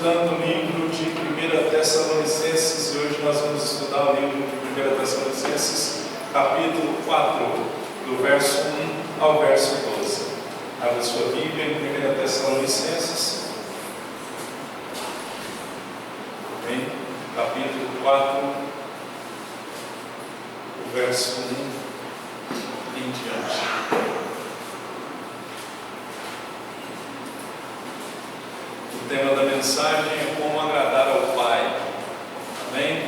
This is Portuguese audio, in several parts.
estudando o livro de 1 Tessalonicenses e hoje nós vamos estudar o livro de 1 Tessalonicenses, capítulo 4, do verso 1 ao verso 12. Abra sua Bíblia em 1 Tessalonicenses, capítulo 4, o verso 1 em diante. O tema da mensagem é como agradar ao Pai. Amém?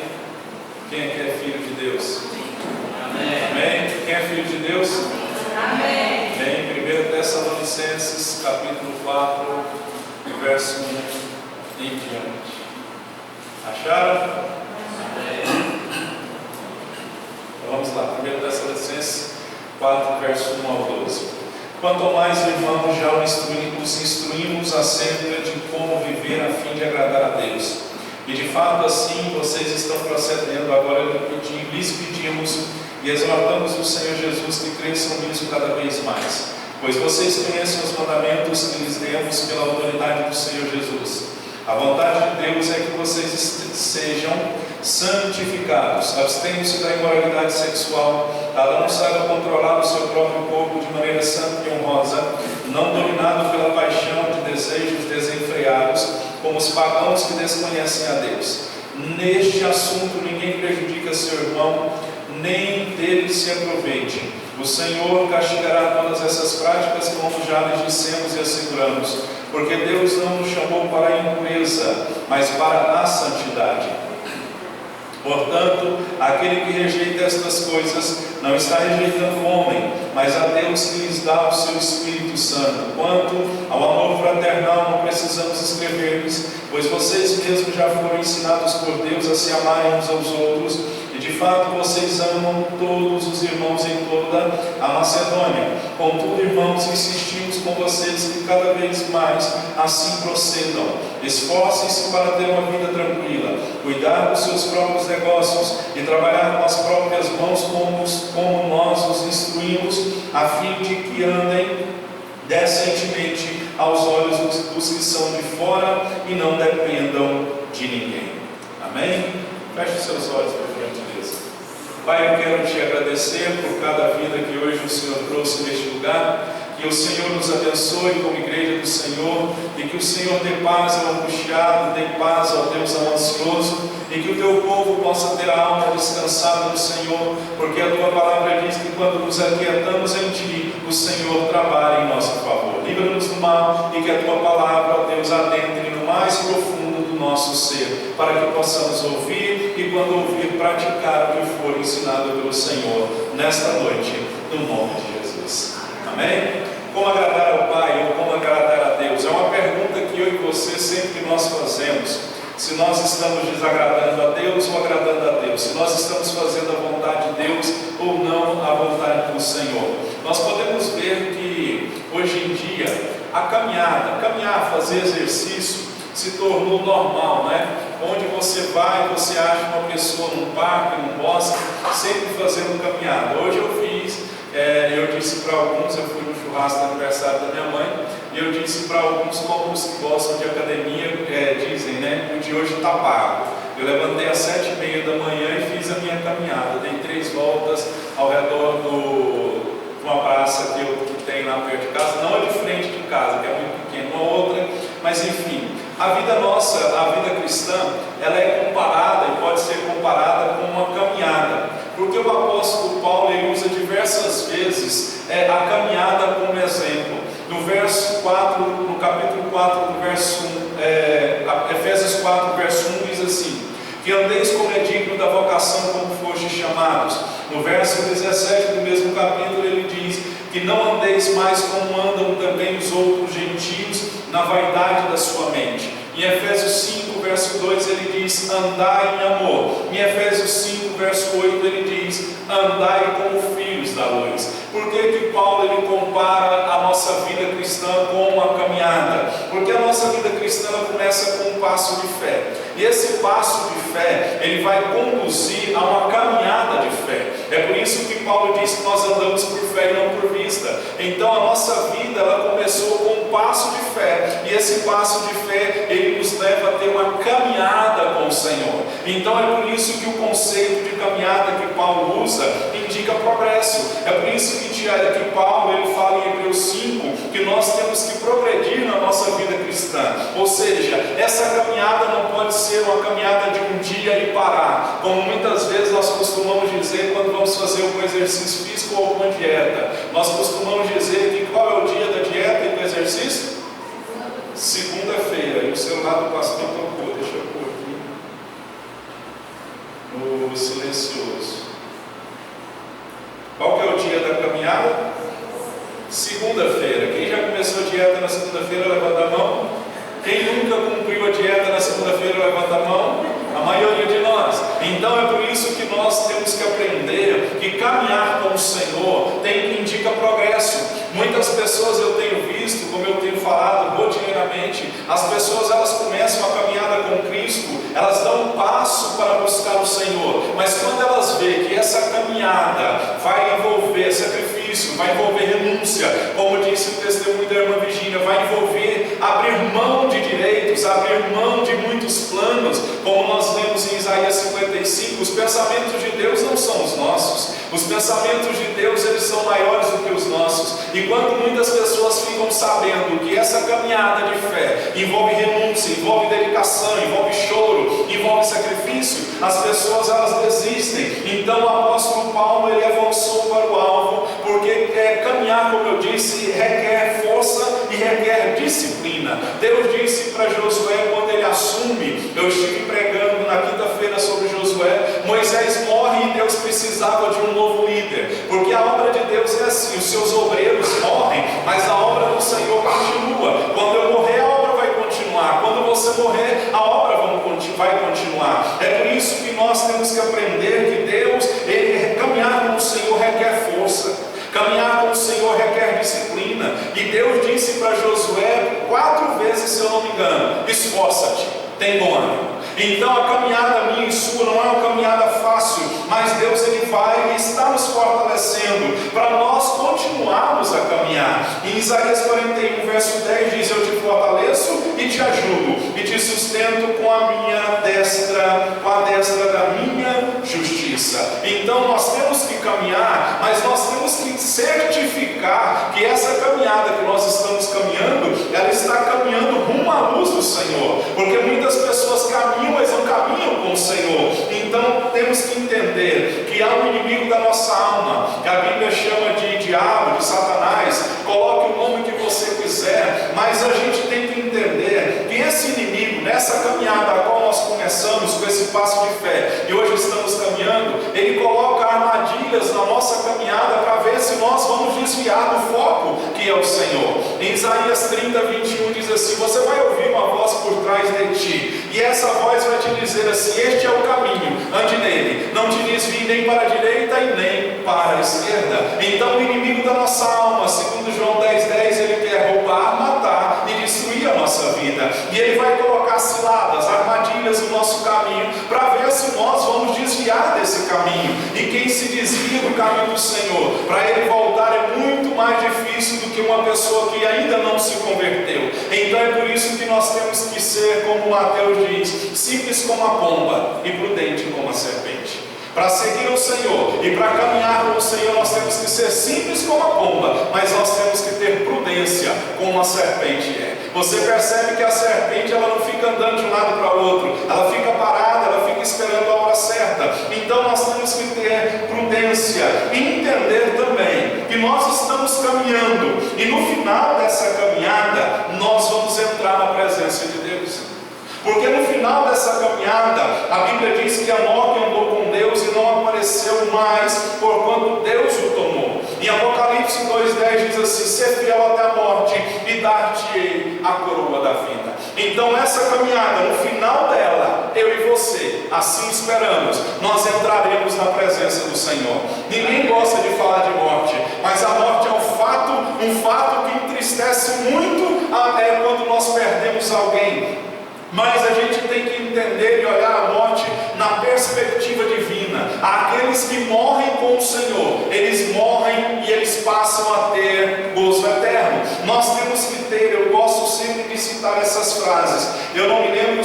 Quem é que é filho de Deus? Amém. Amém? Quem é filho de Deus? Amém. Amém. 1 Tessalonicenses, capítulo 4, verso 1 em diante. Acharam? Amém. Então vamos lá. 1 Tessalonicenses 4, verso 1 ao 12. Quanto mais, irmãos, já os instruímos acerca de como viver a fim de agradar a Deus. E de fato assim vocês estão procedendo. Agora lhes pedimos e exortamos o Senhor Jesus que cresçam nisso cada vez mais, pois vocês conhecem os mandamentos que lhes demos pela autoridade do Senhor Jesus. A vontade de Deus é que vocês sejam santificados, abstenham-se da imoralidade sexual, cada um saiba controlar o seu próprio corpo de maneira santa e honrosa, não dominado pela paixão de desejos desenfreados, como os pagãos que desconhecem a Deus. Neste assunto ninguém prejudica seu irmão, nem dele se aproveite. O Senhor castigará todas essas práticas, como já lhes dissemos e asseguramos, porque Deus não nos chamou para a impureza, mas para a santidade. Portanto, aquele que rejeita estas coisas não está rejeitando o homem, mas a Deus que lhes dá o seu Espírito Santo. Quanto ao amor fraternal, não precisamos escrever-lhes, pois vocês mesmos já foram ensinados por Deus a se amarem uns aos outros, e de fato vocês amam todos os irmãos em toda a Macedônia. Contudo, irmãos, insistimos com vocês que cada vez mais assim procedam. Esforcem-se para ter uma vida tranquila, cuidar dos seus próprios negócios e trabalhar com as próprias mãos como nós os instruímos, a fim de que andem decentemente aos olhos dos que são de fora e não dependam de ninguém. Amém? Feche seus olhos, por gentileza. Pai, eu quero te agradecer por cada vida que hoje o Senhor trouxe neste lugar. Que o Senhor nos abençoe como igreja do Senhor, e que o Senhor dê paz ao angustiado, dê paz ao Deus ansioso, e que o teu povo possa ter a alma descansada no Senhor, porque a tua palavra diz que quando nos aquietamos em ti, o Senhor trabalha em nosso favor. Livra-nos do mal, e que a tua palavra, ó Deus, adentre no mais profundo do nosso ser, para que possamos ouvir, e quando ouvir, praticar o que for ensinado pelo Senhor nesta noite, no nome de Jesus. Amém? Como agradar ao Pai ou como agradar a Deus? É uma pergunta que eu e você sempre que nós fazemos. Se nós estamos desagradando a Deus ou agradando a Deus, se nós estamos fazendo a vontade de Deus ou não a vontade do Senhor. Nós podemos ver que hoje em dia a caminhar, fazer exercício se tornou normal, né? Onde você vai, você acha uma pessoa num parque, num bosque, sempre fazendo caminhada. Hoje eu fiz, eu disse para alguns, eu fui no churrasco do aniversário da minha mãe, e eu disse para alguns, como os que gostam de academia, dizem, né? O de hoje está pago. Eu levantei às 7h30 da manhã e fiz a minha caminhada, dei 3 voltas ao redor de uma praça que tem lá perto de casa, não é de frente de casa, que é muito pequena, uma outra, mas enfim, a vida nossa, a vida cristã, ela é comparada e pode ser comparada com uma caminhada, porque o apóstolo Paulo ele usa diversas vezes a caminhada como exemplo. No verso 4, no capítulo 4, no verso 1, Efésios 4, verso 1 diz assim: que andeis como é digno da vocação como fostes chamados. No verso 17 do mesmo capítulo ele diz que não andeis mais como andam também os outros gentios na vaidade da sua mente. Em Efésios 5, verso 2 ele diz: andai em amor. Em Efésios 5, verso 8 ele diz: andai como filhos da luz. Por que Paulo ele compara a nossa vida cristã com uma caminhada? Porque a nossa vida cristã começa com um passo de fé. E esse passo de fé, ele vai conduzir a uma caminhada de fé. É por isso que Paulo diz que nós andamos por fé e não por vista. Então a nossa vida, ela começou com um passo de fé. E esse passo de fé, ele nos nos leva a ter uma caminhada com o Senhor. Então é por isso que o conceito de caminhada que Paulo usa indica progresso. É por isso que Paulo ele fala em Hebreus 5 que nós temos que progredir na nossa vida cristã. Ou seja, essa caminhada não pode ser uma caminhada de um dia e parar, como muitas vezes nós costumamos dizer quando vamos fazer algum exercício físico ou alguma dieta. Nós costumamos dizer que qual é o dia da dieta e do exercício? Segunda-feira. E o celular do pastor tocou, deixa eu pôr aqui no silencioso. Qual que é o dia da caminhada? Segunda-feira. Quem já começou a dieta na segunda-feira, levanta a mão. Quem nunca cumpriu a dieta na segunda-feira, levanta a mão. A maioria de nós. Então é por isso que nós temos que aprender que caminhar com o Senhor indica progresso. Muitas pessoas eu tenho visto, como eu tenho falado rotineiramente, as pessoas elas começam a caminhada com Cristo, elas dão um passo para buscar o Senhor, mas quando elas veem que essa caminhada vai envolver sacrifício, vai envolver renúncia, como disse o testemunho da irmã Virgínia, vai envolver abrir mão de direitos, abrir mão de muitos planos, como nós lemos em Isaías 55, os pensamentos de Deus não são os nossos, os pensamentos de Deus eles são maiores do que os nossos. E quando muitas pessoas ficam sabendo que essa caminhada de fé envolve renúncia, envolve dedicação, envolve choro, envolve sacrifício, as pessoas elas desistem. Então o apóstolo Paulo ele avançou para o alvo, porque caminhar, como eu disse, requer força e requer disciplina. Deus disse para Josué quando ele assume, eu estive pregando na quinta-feira sobre Josué, Moisés morre e Deus precisava de um novo líder, porque a obra de Deus é assim, os seus obreiros morrem, mas a obra do Senhor continua. Quando eu morrer, a obra vai continuar. Quando você morrer, a obra vai continuar. É por isso que nós temos que aprender que Deus, caminhar com o Senhor requer força. Caminhar com o Senhor requer disciplina. E Deus disse para Josué 4 vezes, se eu não me engano, esforça-te, tem bom ânimo. Então a caminhada minha e sua não é uma caminhada fácil, mas Deus ele vai e está nos fortalecendo para nós continuarmos a caminhar. Em Isaías 41, verso 10 diz: eu te fortaleço e te ajudo e te sustento com a minha destra, com a destra da minha justiça. Então nós temos que caminhar, mas nós temos que certificar que essa caminhada que nós estamos caminhando, ela está caminhando rumo à luz do Senhor, porque muitas pessoas caminham, mas não caminham com o Senhor. Então temos que entender que há um inimigo da nossa alma, que a Bíblia chama de diabo, de Satanás, coloque o nome que você quiser, mas a gente tem que entender que esse inimigo, nessa caminhada a qual nós começamos com esse passo de fé, e hoje estamos caminhando, ele coloca armadilhas na nossa caminhada para ver se nós vamos desviar do foco que é o Senhor. Em Isaías 30, 21 diz assim: você vai ouvir uma voz por trás de ti, e essa voz vai te dizer assim: este é o caminho, ande nele, não te desvie nem para a direita e nem para a esquerda. Então o inimigo da nossa alma, segundo João 10:10, ele quer roubar, matar e destruir a nossa vida, e ele vai colocar ciladas, armadilhas no nosso caminho, para ver se nós vamos desviar desse caminho. E quem se desvia do caminho do Senhor, para ele voltar é muito mais difícil do que uma pessoa que ainda não se converteu. Então é por isso que nós temos que ser, como Mateus diz, simples como a pomba e prudente como a serpente. Para seguir o Senhor e para caminhar com o Senhor, nós temos que ser simples como a pomba, mas nós temos que ter prudência como a serpente é. Você percebe que a serpente ela não fica andando de um lado para o outro, ela fica parada, ela fica esperando a hora certa. Então nós temos que ter prudência e entender também que nós estamos caminhando, e no final dessa caminhada nós vamos entrar na presença de Deus. Porque no final dessa caminhada, a Bíblia diz que Enoque andou com Deus e não apareceu mais, porquanto Deus o tomou. Em Apocalipse 2:10 diz assim: ser fiel até a morte e dar-te-ei a coroa da vida. Então essa caminhada, no final dela, eu e você, assim esperamos, nós entraremos na presença do Senhor. Ninguém gosta de falar de morte, mas a morte é um fato que entristece muito quando nós perdemos alguém. Mas a gente tem que entender e olhar a morte na perspectiva divina. Aqueles que morrem com o Senhor, eles morrem e eles passam a ter gozo eterno. Nós temos que ter, eu gosto sempre de citar essas frases. Eu não me lembro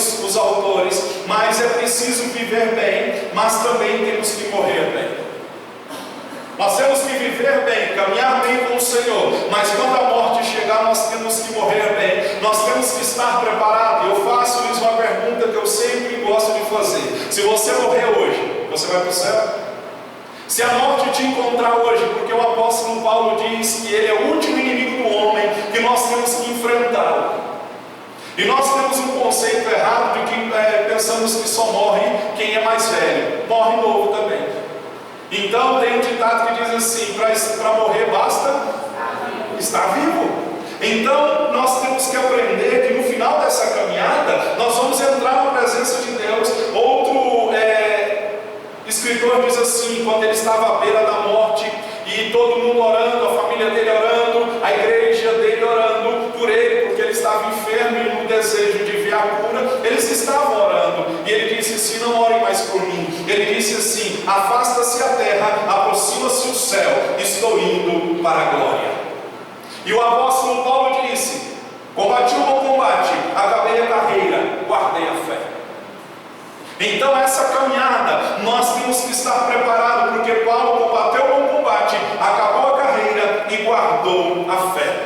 viver bem, caminhar bem com o Senhor, mas quando a morte chegar, nós temos que morrer bem, nós temos que estar preparados. Eu faço-lhes uma pergunta que eu sempre gosto de fazer: se você morrer hoje, você vai para o céu? Se a morte te encontrar hoje, porque o apóstolo Paulo diz que ele é o último inimigo do homem, que nós temos que enfrentá-lo. E nós temos um conceito errado de que pensamos que só morre quem é mais velho, morre novo também. Então tem um ditado que diz assim: para morrer basta estar vivo. Então nós temos que aprender que no final dessa caminhada nós vamos entrar na presença de Deus. Outro escritor diz assim, quando ele estava à beira da morte, e todo mundo orando, a família dele orando, a igreja dele orando por ele, porque ele estava enfermo e no desejo de ver a cura, eles estavam orando, e ele disse assim: não orem mais por mim. Ele disse assim: afasta-se a terra, aproxima-se o céu, estou indo para a glória. E o apóstolo Paulo disse: combati o bom combate, acabei a carreira, guardei a fé. Então essa caminhada, nós temos que estar preparados, porque Paulo combateu o bom combate, acabou a carreira e guardou a fé.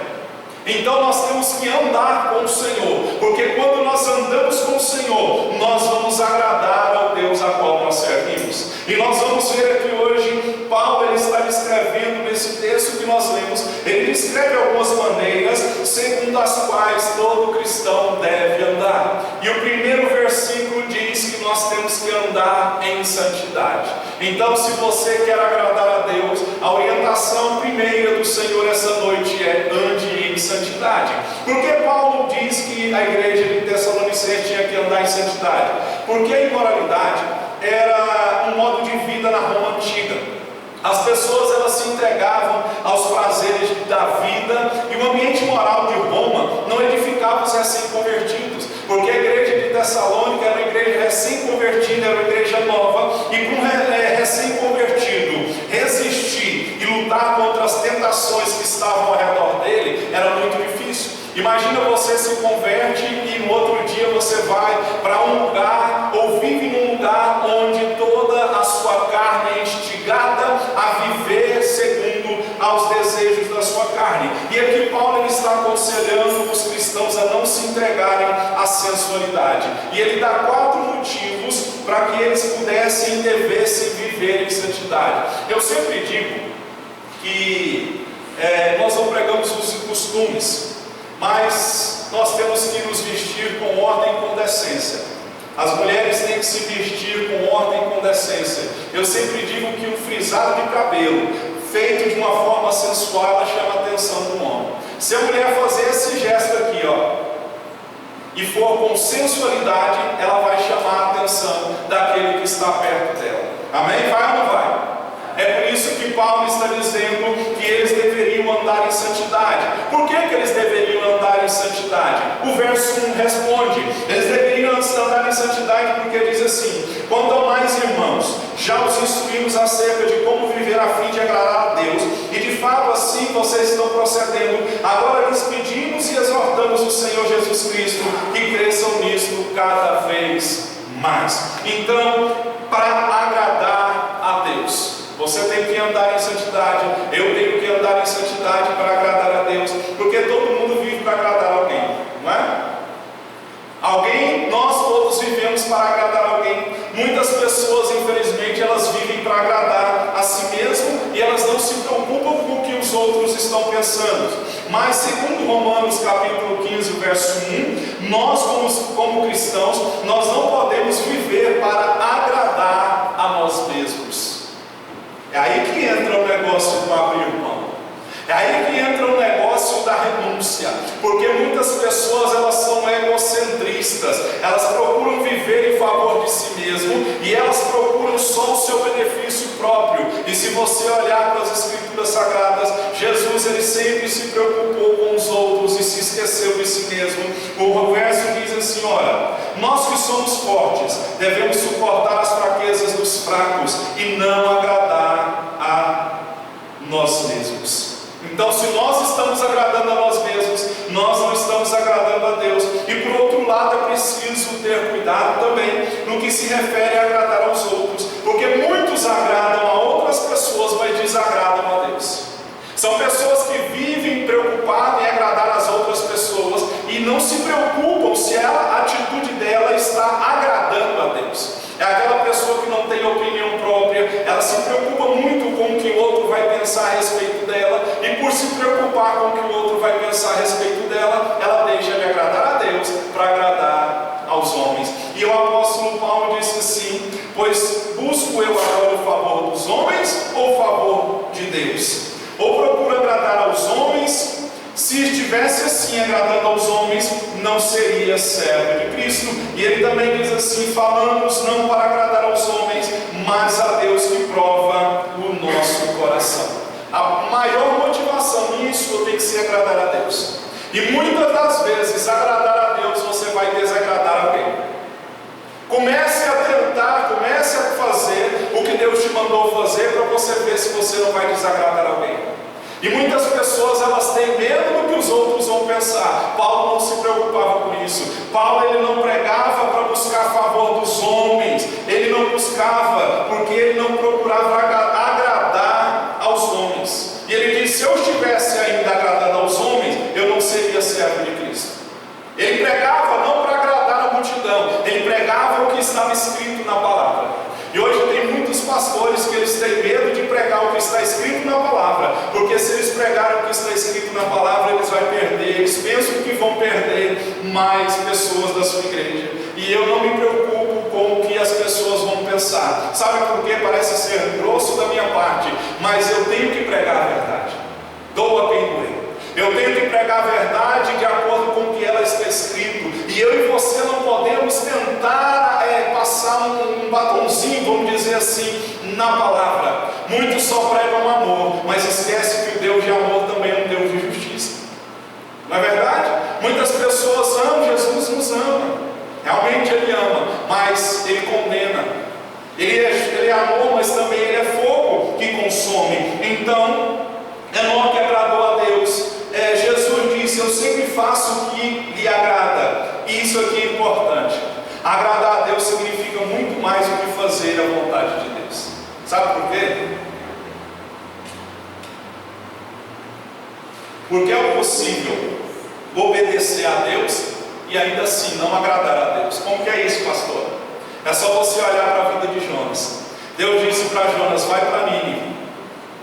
Então nós temos que andar com o Senhor, porque quando nós andamos com o Senhor, nós vamos agradar ao Deus a qual nós servimos. E nós vamos ver aqui hoje, Paulo ele está descrevendo nesse texto que nós lemos, ele descreve algumas maneiras segundo as quais todo cristão deve andar. E o primeiro versículo diz que nós temos que andar em santidade. Então, se você quer agradar a Deus, a orientação primeira do Senhor essa noite é: ande em santidade. Por que Paulo diz que a igreja de Tessalonicenses tinha que andar em santidade? Porque a imoralidade era um modo de vida na Roma antiga. As pessoas elas se entregavam aos prazeres da vida, e o ambiente moral de Roma não edificava os recém-convertidos, porque a igreja de Tessalônica era uma igreja recém-convertida, era uma igreja nova, e para um recém-convertido resistir e lutar contra as tentações que estavam ao redor dele era muito difícil. Imagina, você se converte e no outro dia você vai para um lugar ou vive num lugar onde toda a sua carne é instigada a viver segundo aos desejos da sua carne. E aqui Paulo ele está aconselhando os cristãos a não se entregarem à sensualidade. E ele dá 4 motivos para que eles pudessem dever-se viver em santidade. Eu sempre digo que nós não pregamos os costumes, mas nós temos que nos vestir com ordem e com decência. As mulheres têm que se vestir com ordem e com decência. Eu sempre digo que um frisado de cabelo feito de uma forma sensual, ela chama a atenção do homem. Se a mulher fazer esse gesto aqui, ó, e for com sensualidade, ela vai chamar a atenção daquele que está perto dela. Amém? Vai ou não vai? É por isso que Paulo está dizendo que eles deveriam andar em santidade. Por que eles deveriam andar em santidade? O verso 1 responde: eles deveriam andar em santidade porque diz assim: quanto ao mais, irmãos, já os instruímos acerca de como viver a fim de agradar a Deus, e de fato assim vocês estão procedendo. Agora lhes pedimos e exortamos o Senhor Jesus Cristo que cresçam nisto cada vez mais. Então, para agradar a Deus, você tem que andar em santidade. Eu tenho que andar em santidade para agradar a Deus, porque todo mundo vive para agradar alguém, não é? Alguém, nós todos vivemos para agradar alguém. Muitas pessoas, infelizmente, elas vivem para agradar a si mesmo e elas não se preocupam com o que os outros estão pensando. Mas segundo Romanos capítulo 15, verso 1, nós como cristãos, nós não podemos viver para agradar a nós mesmos. É aí que entra o negócio do abrir mão. É aí que entra o negócio da renúncia. Porque muitas pessoas, elas são egocentristas. Elas procuram viver em favor de si mesmo e elas procuram só o seu benefício próprio. E se você olhar para as Escrituras Sagradas, Jesus ele sempre se preocupou com os outros e se esqueceu de si mesmo. O verso diz assim: olha, nós que somos fortes devemos suportar as fraquezas dos fracos e não agradar a nós mesmos. Então, se nós estamos agradando a nós mesmos, nós não estamos agradando a Deus. E por outro lado, é preciso ter cuidado também no que se refere a agradar aos outros, porque muitos agradam a outras pessoas, mas desagradam a Deus. pensar a respeito dela, e por se preocupar com o que o outro vai pensar a respeito dela, ela deixa de agradar a Deus para agradar aos homens. E o apóstolo Paulo disse assim: pois busco eu agora o favor dos homens ou o favor de Deus? Ou procuro agradar aos homens? Se estivesse assim agradando aos homens, não seria servo de Cristo. E ele também diz assim: falamos não para agradar aos homens, mas a Deus que prova o nosso coração. A maior motivação nisso tem que ser agradar a Deus. E muitas das vezes, agradar a Deus, você vai desagradar alguém. Comece a tentar, comece a fazer o que Deus te mandou fazer, para você ver se você não vai desagradar alguém. E muitas pessoas, elas têm medo do que os outros vão pensar. Paulo não se preocupava com isso. Paulo, ele não pregava para buscar a favor dos homens. Ele não buscava, porque ele não procurava agradar aos homens. E ele disse: se eu estivesse ainda agradando aos homens, eu não seria servo de Cristo. Ele pregava não para agradar a multidão, ele pregava o que estava escrito na palavra. E hoje tem muitos pastores que eles têm medo de pregar o que está escrito na palavra, porque se eles pregarem o que está escrito na palavra, eles vão perder, eles pensam que vão perder mais pessoas da sua igreja. E eu não me preocupo com o que as pessoas vão pensar. Sabe por quê? Parece ser grosso da minha parte, mas eu tenho que pregar a verdade. Doa quem doer. Eu tenho que pregar a verdade de acordo com o que ela está escrito. E eu e você não podemos tentar passar um batonzinho, vamos dizer assim, na palavra. Muitos só pregam amor, mas esquece que o Deus de amor também é um Deus de justiça. Não é verdade? Muitas pessoas amam, Jesus nos ama. Realmente Ele ama, mas Ele condena. Ele é amor, mas também Ele é fogo que consome. Então, Enoque que agradou a Deus. Jesus disse: eu sempre faço o que lhe agrada. E isso aqui é importante. Agradar a Deus significa muito mais do que fazer a vontade de Deus. Sabe por quê? Porque é possível obedecer a Deus e ainda assim não agradar a Deus. Como que é isso, pastor? É só você olhar para a vida de Jonas. Deus disse para Jonas: vai para Nínive.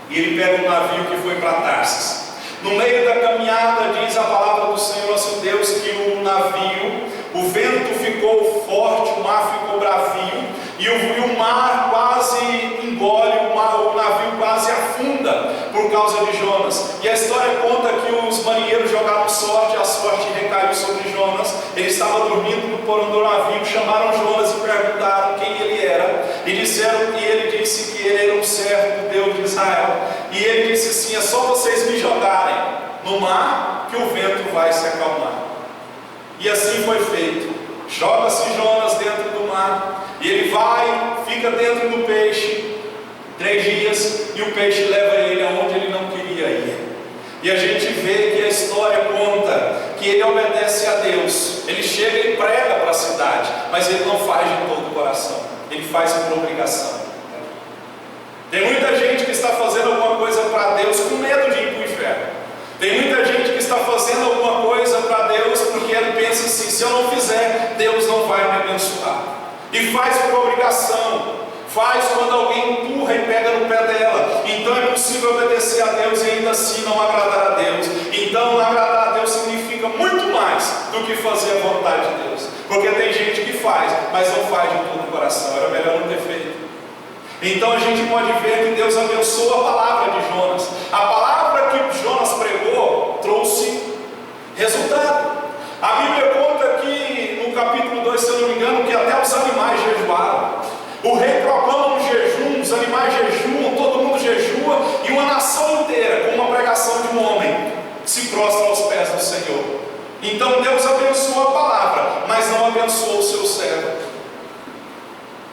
E ele pega um navio que foi para Tarsis. No meio da caminhada, diz a palavra do Senhor nosso Deus, que o navio, o vento ficou forte, o mar ficou bravio, e o mar quase engole, o navio quase afunda por causa de Jonas. E a história conta que os marinheiros jogaram sorte, a sorte recaiu sobre Jonas. Ele estava dormindo no porão do navio, chamaram Jonas e perguntaram quem ele era, e ele disse que ele era um servo do Deus de Israel. E ele disse assim: é só vocês me jogarem no mar que o vento vai se acalmar. E assim foi feito. Joga-se Jonas dentro do mar, e ele vai, fica dentro do peixe 3 dias, e o peixe leva ele aonde ele não queria ir. E a gente vê que a história conta que ele obedece a Deus. Ele chega e prega para a cidade, mas ele não faz de todo o coração, ele faz por obrigação. Tem muita gente que está fazendo alguma coisa para Deus com medo de ir para o inferno. Tem muita gente que está fazendo alguma coisa para Deus porque ele pensa assim: se eu não fizer, Deus não vai me abençoar. E faz por obrigação, faz quando alguém empurra e pega no pé dela. Então é possível obedecer a Deus e ainda assim não agradar a Deus. Então agradar a Deus significa muito mais do que fazer a vontade de Deus. Porque tem gente que faz, mas não faz de todo o coração. Era melhor não ter feito. Então a gente pode ver que Deus abençoa a palavra de Jonas. A palavra que Jonas pregou trouxe resultado. A Bíblia conta que no capítulo 2, se eu não me engano, que até os animais jejuaram. O rei proclama um jejum, os animais jejuam, todo mundo jejua, e uma nação inteira, com uma pregação de um homem, se prostra aos pés do Senhor. Então Deus abençoa a palavra, mas não abençoa o seu servo.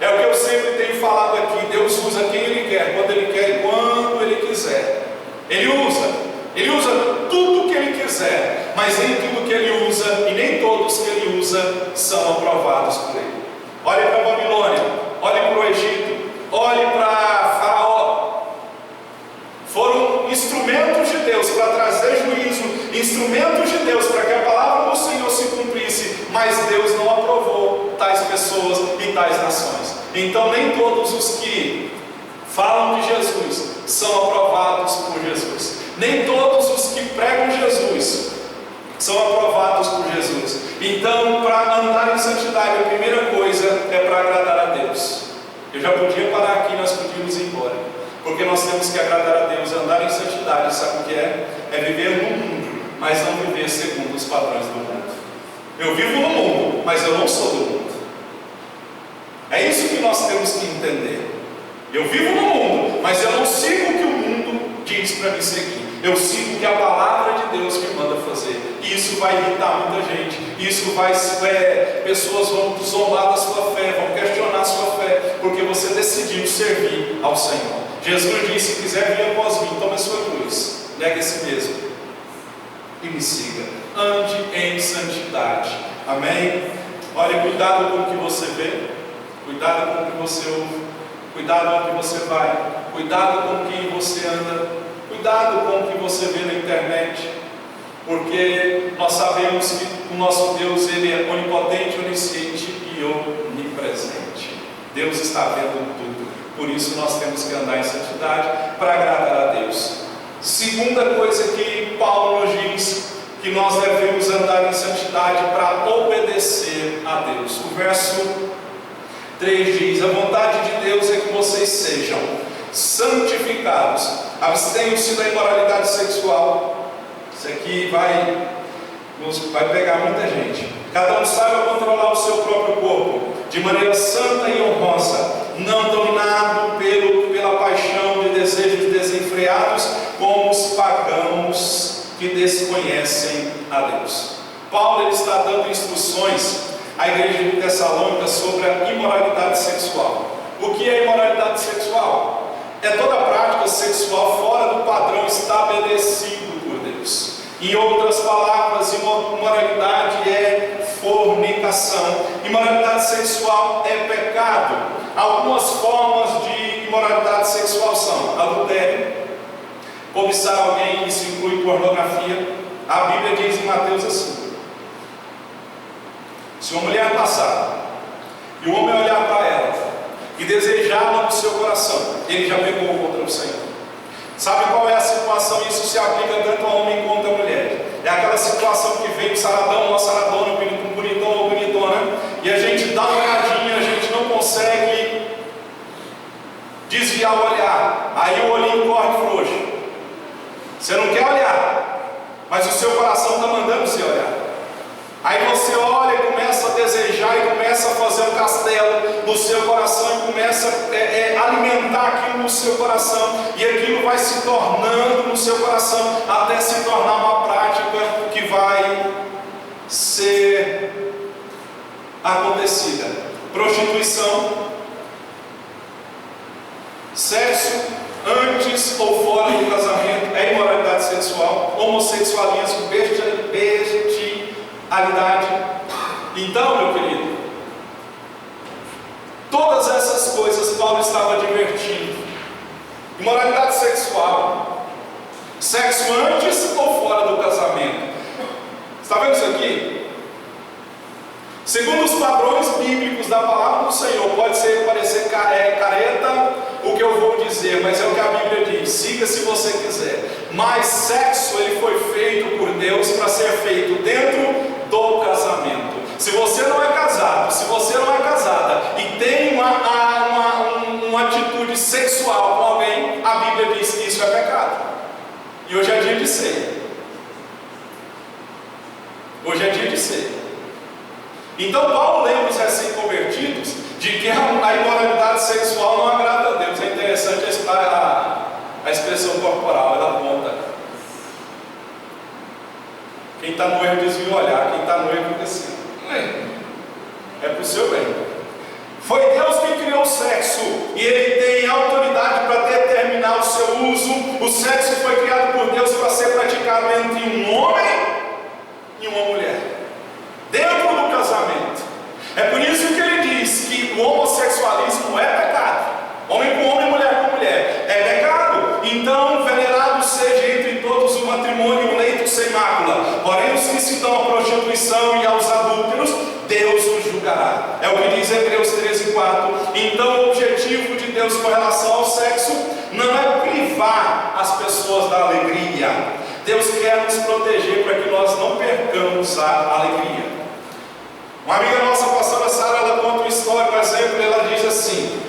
É o que eu sempre tenho falado aqui: Deus usa quem Ele quer, quando Ele quer e quando Ele quiser. Ele usa tudo que Ele quiser, mas nem tudo que Ele usa e nem todos que Ele usa são aprovados por Ele. Olhe para a Babilônia, olhe para o Egito, olhe para Faraó. Foram instrumentos de Deus para trazer juízo, instrumentos de Deus para que a palavra do Senhor se cumprisse, mas Deus não aprovou tais pessoas e tais nações. Então nem todos os que falam de Jesus são aprovados por Jesus. Nem todos os que pregam Jesus são aprovados por Jesus. Então, para andar em santidade, a primeira coisa é para agradar a Deus. Eu já podia parar aqui, nós podíamos ir embora, porque nós temos que agradar a Deus. Andar em santidade, sabe o que é? É viver no mundo, mas não viver segundo os padrões do mundo. Eu vivo no mundo, mas eu não sou do mundo. É isso que nós temos que entender. Eu vivo no mundo, mas eu não sigo o que o mundo diz para me seguir. Eu sigo o que a palavra de Deus me manda fazer. E isso vai irritar muita gente. Isso vai, pessoas vão zombar da sua fé, vão questionar a sua fé, porque você decidiu servir ao Senhor. Jesus disse: se quiser vir após mim, tome a sua cruz, negue a si mesmo e me siga. Ande em santidade. Amém? Olha, cuidado com o que você vê, cuidado com o que você ouve, cuidado com o que você vai, cuidado com quem você anda, cuidado com o que você vê na internet, porque nós sabemos que o nosso Deus, Ele é onipotente, onisciente e onipresente. Deus está vendo tudo. Por isso nós temos que andar em santidade para agradar a Deus. Segunda coisa que Paulo nos diz, que nós devemos andar em santidade para obedecer a Deus. O verso 3 diz: a vontade de Deus é que vocês sejam santificados, abstenham-se da imoralidade sexual. Isso aqui vai pegar muita gente. Cada um saiba controlar o seu próprio corpo de maneira santa e honrosa, não dominado pela paixão de desejos desenfreados, como os pagãos que desconhecem a Deus. Paulo, ele está dando instruções à igreja de Tessalônica sobre a imoralidade sexual. O que é imoralidade sexual? É toda prática sexual fora do padrão estabelecido por Deus. Em outras palavras, imoralidade é fornicação. Imoralidade sexual é pecado. Algumas formas de imoralidade sexual são adultério, cobiçar alguém, isso inclui pornografia. A Bíblia diz em Mateus assim: se uma mulher passar e o homem olhar para ela e desejá-la no seu coração, ele já pecou contra o Senhor. Sabe qual é a situação? Isso se aplica tanto a homem quanto a mulher. É aquela situação que vem um saradão, uma saradona, um bonitão ou bonitona, e a gente dá uma olhadinha, a gente não consegue desviar o olhar, aí o olhinho corre frouxo. Você não quer olhar, mas o seu coração está mandando você olhar. Aí você olha e começa a desejar, e começa a fazer um castelo no seu coração, e começa a alimentar aquilo no seu coração, e aquilo vai se tornando no seu coração, até se tornar uma prática que vai ser acontecida. Prostituição, sexo antes ou fora do casamento é imoralidade sexual, homossexualismo, bestialidade. Então, meu querido, todas essas coisas Paulo estava advertindo. Imoralidade sexual, sexo antes ou fora do casamento. Está vendo isso aqui? Segundo os padrões bíblicos da palavra do Senhor, pode parecer careta o que eu vou dizer, mas é o que a Bíblia diz. Siga se você quiser. Mas sexo, ele foi feito por Deus para ser feito dentro do casamento. Se você não é casado, se você não é casada e tem uma atitude sexual com alguém, a Bíblia diz que isso é pecado. E hoje é dia de ceia. Hoje é dia de ceia. Então Paulo lembra os recém-convertidos de que a imoralidade sexual não agrada a Deus. É interessante a expressão corporal, ela aponta. Quem está no erro desvia o olhar, quem está no erro fica assim. É para o seu bem. Foi Deus que criou o sexo, e Ele tem autoridade para determinar o seu uso. O sexo foi criado por Deus para ser praticado entre um homem e uma mulher, dentro do casamento. É por isso que Ele diz que o homossexualismo é pecado. Homem com homem, mulher com mulher é pecado. Então, venerado seja entre todos o matrimônio e o leito sem mácula. Porém, os que se dão à prostituição e aos adúlteros, Deus os julgará. É o que diz Hebreus 13:4. Então, o objetivo de Deus com relação ao sexo não é privar privar as pessoas da alegria. Deus quer nos proteger para que nós não percamos a alegria. Uma amiga nossa, a pastora Sara, ela conta uma história, por exemplo, ela diz assim,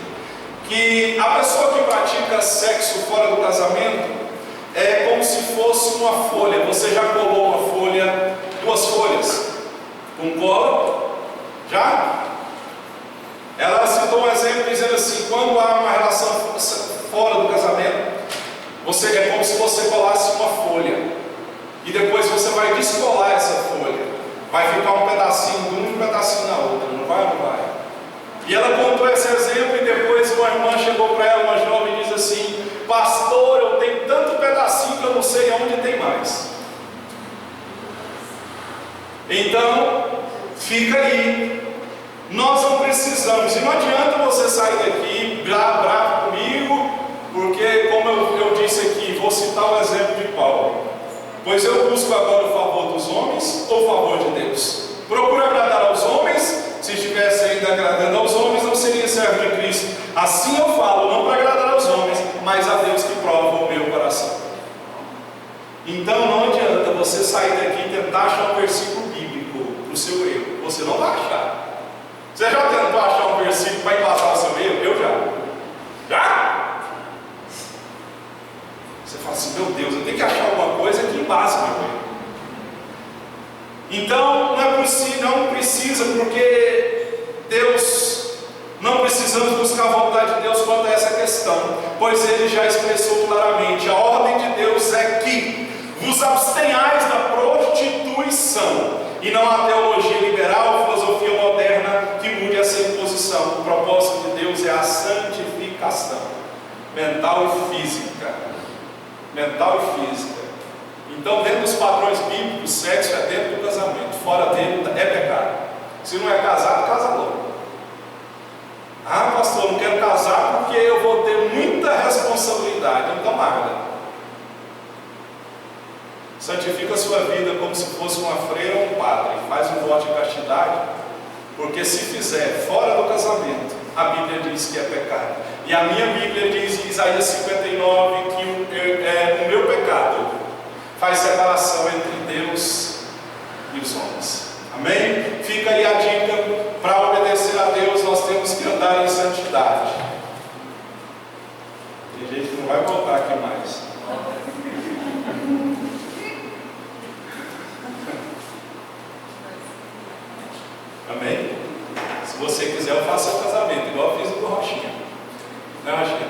que a pessoa que pratica sexo fora do casamento é como se fosse uma folha. Você já colou uma folha, 2 folhas com cola? Já? Ela citou um exemplo dizendo assim, quando há uma relação fora do casamento, é como se você colasse uma folha, e depois você vai descolar essa folha, vai ficar um pedacinho de um e um pedacinho na outra, não vai ou não vai? E ela contou esse exemplo, e depois uma irmã chegou para ela, uma jovem, e diz assim, pastor, eu tenho tanto pedacinho que eu não sei onde tem mais. Então, fica aí. Nós não precisamos, e não adianta você sair daqui bravo comigo, porque, como eu disse aqui, vou citar o exemplo de Paulo. Pois eu busco agora o favor dos homens ou o favor de Deus? Procuro agradar aos homens. Se estivesse ainda agradando aos homens, não seria servo de Cristo. Assim eu falo, não para agradar aos homens, mas a Deus que prova o meu coração. Então não adianta você sair daqui e tentar achar um versículo bíblico para o seu erro. Você não vai achar. Você já tentou achar um versículo para embasar o seu erro? Eu já. Já? Você fala assim, meu Deus, eu tenho que achar alguma coisa que embase meu erro. Então, não precisa, porque Deus, não precisamos buscar a vontade de Deus quanto a essa questão, pois Ele já expressou claramente, a ordem de Deus é que vos abstenhais da prostituição, e não a teologia liberal, filosofia moderna, que mude essa imposição. O propósito de Deus é a santificação, mental e física. Mental e física. Então, dentro dos padrões bíblicos, sexo é dentro do casamento, fora dele é pecado. Se não é casado, casa logo. Ah, pastor, não quero casar porque eu vou ter muita responsabilidade. Então, larga. Santifica a sua vida como se fosse uma freira ou um padre. Faz um voto de castidade, porque se fizer fora do casamento, a Bíblia diz que é pecado. E a minha Bíblia diz em Isaías 59 que o meu pecado faz separação entre Deus e os homens. Amém? Fica aí a dica, para obedecer a Deus nós temos que andar em santidade. Tem gente que não vai voltar aqui mais. Amém? Se você quiser, eu faço o casamento, igual eu fiz o do Rochinha. Né, Rochinha?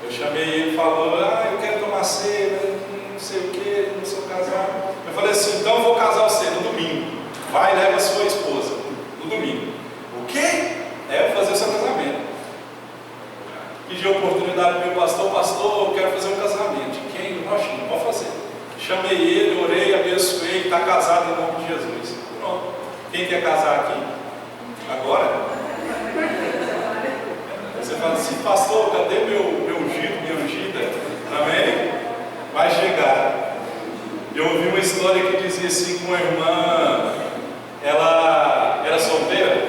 Eu chamei ele e falou, eu quero tomar ceia, não sei o que, não sou casado. Eu falei assim, então eu vou casar você no domingo. Vai e leva a sua esposa no domingo. O quê? Eu vou fazer o seu casamento. Pedi a oportunidade para o meu pastor, eu quero fazer um casamento. De quem? Do Rochinha, pode fazer. Chamei ele, orei, abençoei, está casado em nome de Jesus. Pronto. Quem quer casar aqui? Agora? Você fala assim, pastor, cadê meu ungido, minha ungida? Amém? Vai chegar. Eu ouvi uma história que dizia assim, que uma irmã, ela era solteira.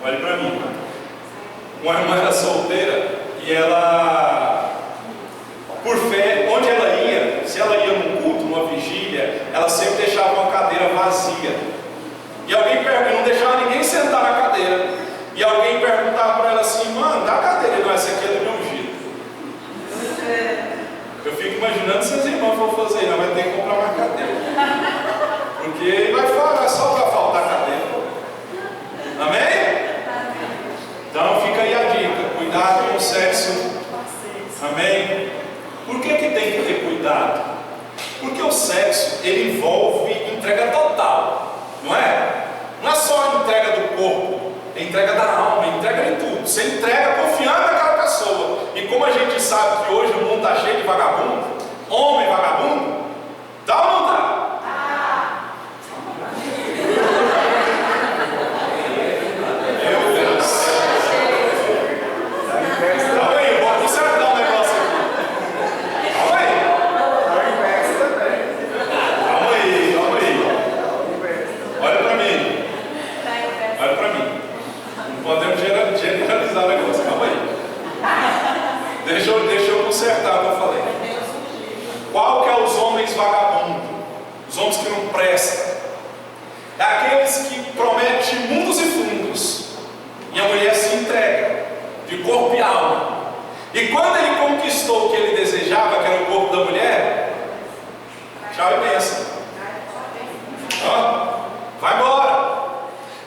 Olhe para mim. Uma irmã era solteira e ela, por fé, onde ela ia, se ela ia num culto, numa vigília, ela sempre deixava uma cadeira vazia. E alguém não deixava ninguém sentar na cadeira. E alguém perguntava para ela assim, mano, dá a cadeira. Não, essa aqui é do meu ungido. Eu fico imaginando se as irmãs vão fazer, não vai ter que comprar mais cadeira. Porque vai só para faltar cadeira. Amém? Então fica aí a dica, cuidado com o sexo. Amém? Por que tem que ter cuidado? Porque o sexo, ele envolve entrega total. Não é? Não é só a entrega do corpo, é entrega da alma, é entrega de tudo. Você entrega confiando naquela pessoa. E como a gente sabe que hoje o mundo está cheio de vagabundo, homem vagabundo, dá ou não dá? Meu Deus. Calma aí, vou consertar um negócio aqui. Calma aí. Olha para mim. Olha para mim. Não podemos generalizar o negócio. Calma aí. Deixa eu consertar o que eu falei. presta. É aqueles que prometem mundos e fundos, e a mulher se entrega de corpo e alma. E quando ele conquistou o que ele desejava, que era o corpo da mulher, tchau e bênção. Vai embora.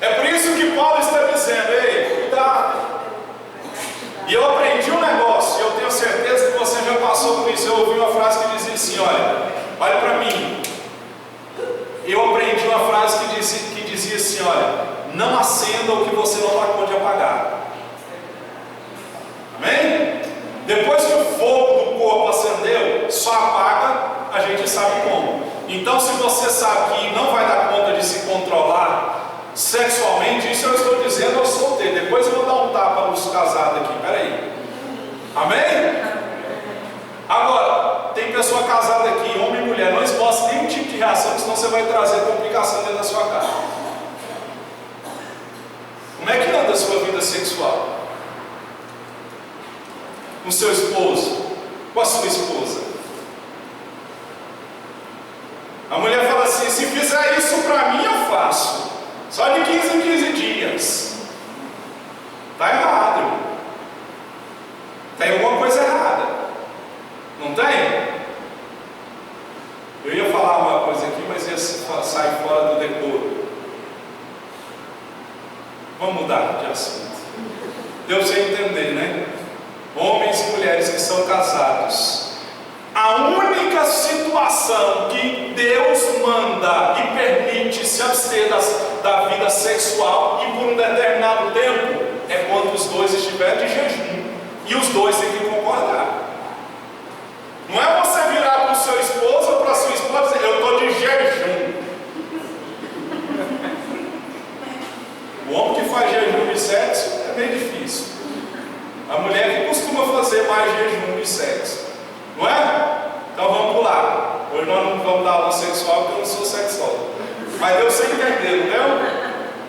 É por isso que Paulo está dizendo: ei, cuidado. E eu aprendi um negócio, e eu tenho certeza que você já passou por isso. Eu ouvi uma frase que dizia assim: olha para mim. Eu aprendi uma frase que dizia assim: olha, não acenda o que você não marcou de apagar. Amém? Depois que o fogo do corpo acendeu, só apaga, a gente sabe como. Então, se você sabe que não vai dar conta de se controlar sexualmente, isso eu estou dizendo ao solteiro. Depois eu vou dar um tapa nos casados aqui, peraí. Amém? Agora, tem pessoa casada aqui, homem e mulher, não esboce nenhum tipo de reação, senão você vai trazer complicação dentro da sua casa. Como é que anda a sua vida sexual? Com seu esposo, com a sua esposa. A mulher fala assim: se fizer isso para mim, eu faço. Só de 15 em 15 dias. Está errado. Tem alguma coisa errada. Não tem? Eu ia falar uma coisa aqui, mas ia sair fora do decoro. Vamos mudar de assunto. Deu para você entender, né? Homens e mulheres que são casados, a única situação que Deus manda e permite se abster da vida sexual e por um determinado tempo é quando os dois estiverem de jejum, e os dois têm que concordar. Não é você virar para o seu esposo ou para a sua esposa e dizer: eu estou de jejum. O homem que faz jejum de sexo é bem difícil. A mulher que costuma fazer mais jejum de sexo, não é? Então vamos pular. Hoje nós não vamos dar aula sexual porque eu não sou sexólogo. Mas deu sem entender, não deu?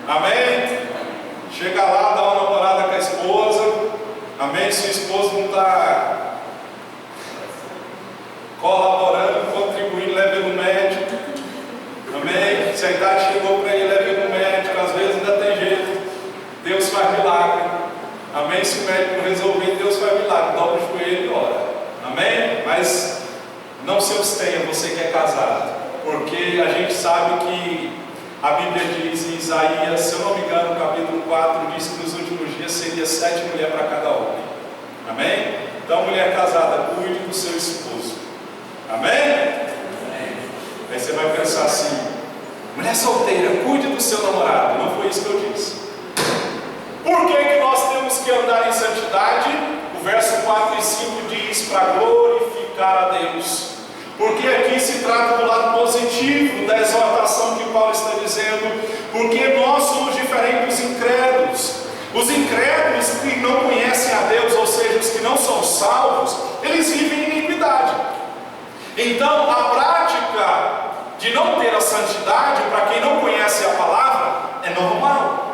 Amém? Chega lá, dá uma namorada com a esposa. Amém? Se o esposo não está colaborando, contribuindo, leve ele no médico. Amém? Se a idade chegou para ele, leve ele no médico. Às vezes ainda tem jeito. Deus faz milagre. Amém? Se o médico resolver, Deus faz milagre. Dobra o joelho e ora. Amém? Mas não se abstenha, você que é casado, porque a gente sabe que a Bíblia diz em Isaías, se eu não me engano, no capítulo 4, diz que nos últimos dias seria 7 mulheres para cada homem. Amém? Então, mulher casada, cuide do seu esposo. Amém? Amém? Aí você vai pensar assim: mulher solteira, cuide do seu namorado. Não foi isso que eu disse. Por que nós temos que andar em santidade? O verso 4 e 5 diz: para glorificar a Deus. Porque aqui se trata do lado positivo da exortação que Paulo está dizendo. Porque nós somos diferentes dos incrédulos. Os incrédulos que não conhecem a Deus, ou seja, os que não são salvos, eles vivem em iniquidade. Então, a prática de não ter a santidade, para quem não conhece a palavra, é normal.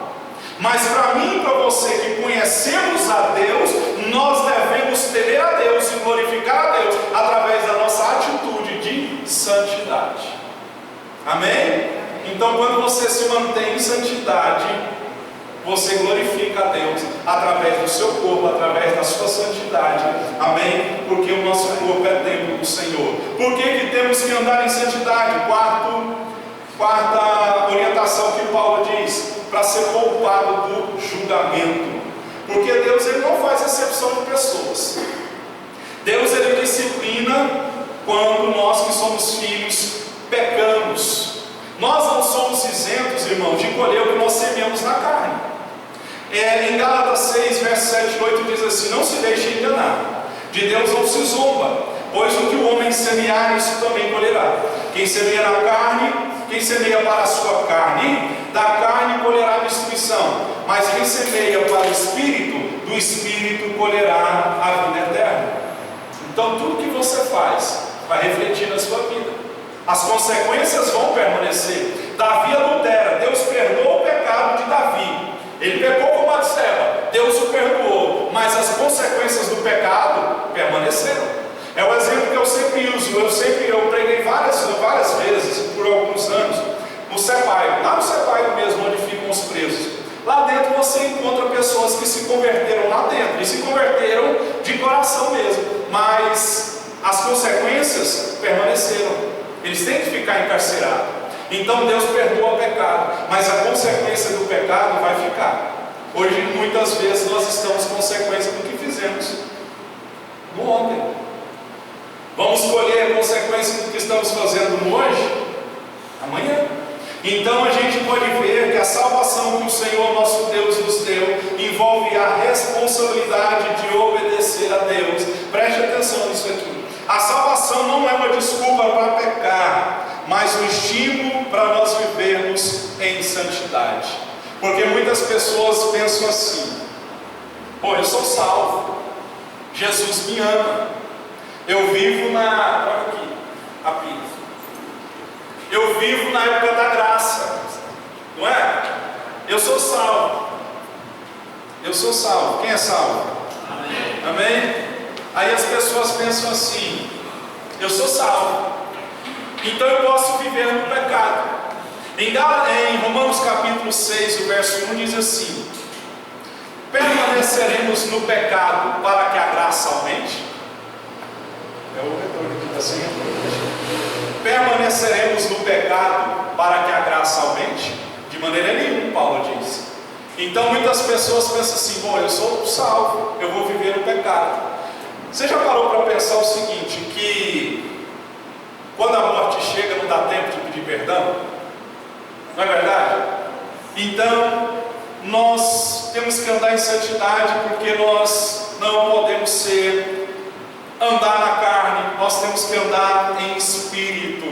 Mas para mim e para você que conhecemos a Deus, nós devemos temer a Deus e glorificar a Deus através da nossa atitude de santidade. Amém? Então, quando você se mantém em santidade, você glorifica a Deus através do seu corpo, através da sua santidade. Amém? Porque o nosso corpo é templo do Senhor. Por que temos que andar em santidade? Quarta orientação que Paulo diz: para ser poupado do julgamento. Porque Deus, ele não faz exceção de pessoas. Deus, ele disciplina quando nós que somos filhos pecamos. Nós não somos isentos, irmãos, de colher o que nós semeamos na carne. Em Gálatas 6, verso 7 e 8 diz assim: não se deixe enganar, de Deus não se zomba, pois o que o homem semear, isso também colherá. Quem semeia na carne, quem semeia para a sua carne, da carne colherá destruição, mas quem semeia para o Espírito, do Espírito colherá a vida eterna. Então tudo que você faz vai refletir na sua vida. As consequências vão permanecer. Davi adultera, Deus perdoou o pecado de Davi. Ele pecou com Batseba, Deus o perdoou, mas as consequências do pecado permaneceram. É o exemplo que eu sempre uso. Eu preguei várias vezes por alguns anos converteram lá dentro, e se converteram de coração mesmo, mas as consequências permaneceram. Eles têm que ficar encarcerados. Então Deus perdoa o pecado, mas a consequência do pecado vai ficar. Hoje muitas vezes nós estamos consequência do que fizemos no ontem. Vamos colher a consequência do que estamos fazendo no hoje, amanhã. Então a gente pode ver que a salvação que o Senhor nosso Deus nos deu envolve a responsabilidade de obedecer a Deus. Preste atenção nisso aqui. A salvação não é uma desculpa para pecar, mas um estímulo para nós vivermos em santidade. Porque muitas pessoas pensam assim: pô, eu sou salvo, Jesus me ama, eu vivo na... olha aqui, a pia. Eu vivo na época da graça, não é? Eu sou salvo. Eu sou salvo. Quem é salvo? Amém. Amém? Aí as pessoas pensam assim: eu sou salvo, então eu posso viver no pecado. Em Romanos capítulo 6, o verso 1 diz assim: permaneceremos no pecado para que a graça aumente? É o retorno que está sem retorno. Permaneceremos no pecado para que a graça aumente? De maneira nenhuma, Paulo diz. Então muitas pessoas pensam assim: bom, eu sou salvo, eu vou viver no pecado. Você já parou para pensar o seguinte, que quando a morte chega não dá tempo de pedir perdão? Não é verdade? Então nós temos que andar em santidade, porque nós não podemos andar na carne, nós temos que andar em espírito.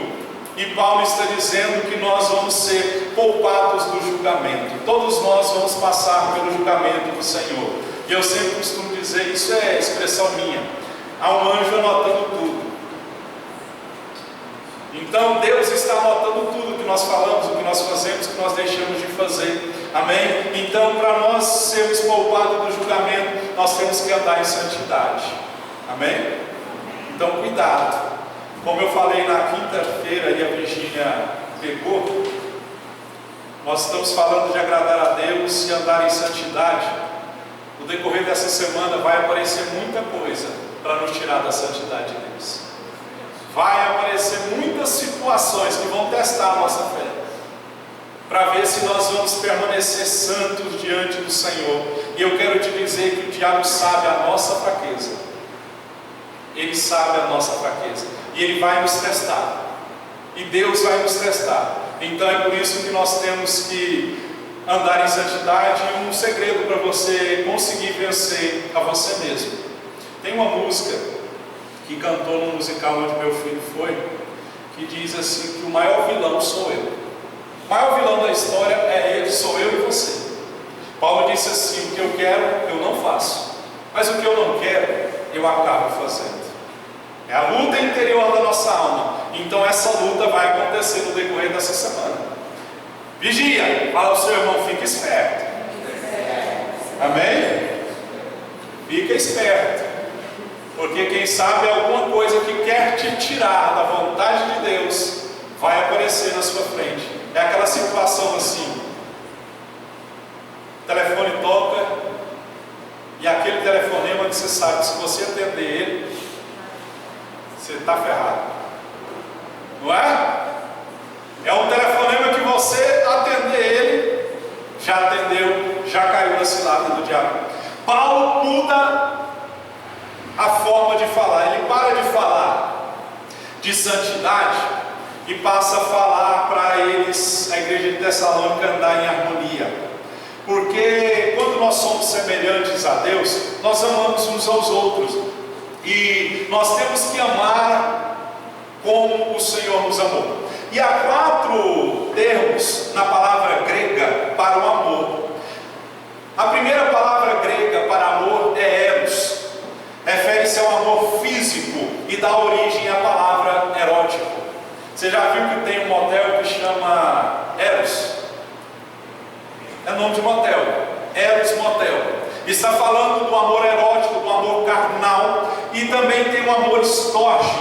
E Paulo está dizendo que nós vamos ser poupados do julgamento. Todos nós vamos passar pelo julgamento do Senhor. E eu sempre costumo dizer, isso é expressão minha: há um anjo anotando tudo. Então Deus está anotando tudo que nós falamos, o que nós fazemos, o que nós deixamos de fazer. Amém? Então, para nós sermos poupados do julgamento, nós temos que andar em santidade. Amém? Então cuidado. Como eu falei na quinta-feira e a Virgínia pegou, nós estamos falando de agradar a Deus e andar em santidade. No decorrer dessa semana vai aparecer muita coisa para nos tirar da santidade de Deus. Vai aparecer muitas situações que vão testar a nossa fé, para ver se nós vamos permanecer santos diante do Senhor. E eu quero te dizer que o diabo sabe a nossa fraqueza. Ele sabe a nossa fraqueza, e ele vai nos testar, e Deus vai nos testar. Então é por isso que nós temos que andar em santidade. E um segredo para você conseguir vencer a você mesmo: tem uma música que cantou no musical onde meu filho foi, que diz assim, que o maior vilão sou eu. O maior vilão da história é ele, sou eu e você. Paulo disse assim: o que eu quero eu não faço, mas o que eu não quero eu acabo fazendo. É a luta interior da nossa alma. Então essa luta vai acontecer no decorrer dessa semana. Vigia, fala ao seu irmão: fica esperto. Amém? Fica esperto, porque quem sabe alguma coisa que quer te tirar da vontade de Deus vai aparecer na sua frente. É aquela situação assim: o telefone toca, e aquele telefonema que você sabe que se você atender ele, você está ferrado, não é? É um telefonema que você atender ele, já atendeu, já caiu na cilada do diabo. Paulo muda a forma de falar. Ele para de falar de santidade e passa a falar para eles, a igreja de Tessalônica, andar em harmonia. Porque quando nós somos semelhantes a Deus, nós amamos uns aos outros. E nós temos que amar como o Senhor nos amou. E há 4 termos na palavra grega para o amor. A primeira palavra grega para amor é eros. Refere-se ao amor físico e dá origem à palavra erótico. Você já viu que tem um motel que chama Eros? É nome de motel, Eros Motel. Está falando do amor erótico, do amor carnal. E também tem o amor storge,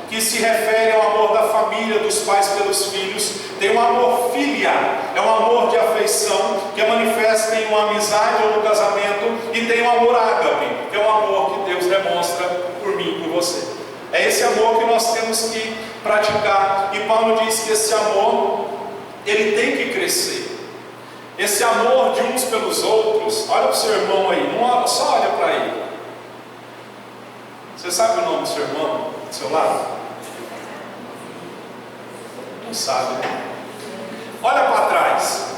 que que se refere ao amor da família, dos pais pelos filhos. Tem o amor filial, é um amor de afeição, que é manifesto em uma amizade ou no casamento. E tem o amor ágape, que é o amor que Deus demonstra por mim e por você. É esse amor que nós temos que praticar. E Paulo diz que esse amor, ele tem que crescer. Esse amor de uns pelos outros. Olha para o seu irmão aí, não só olha para ele. Você sabe o nome do seu irmão, do seu lado? Não sabe, né? Olha para trás.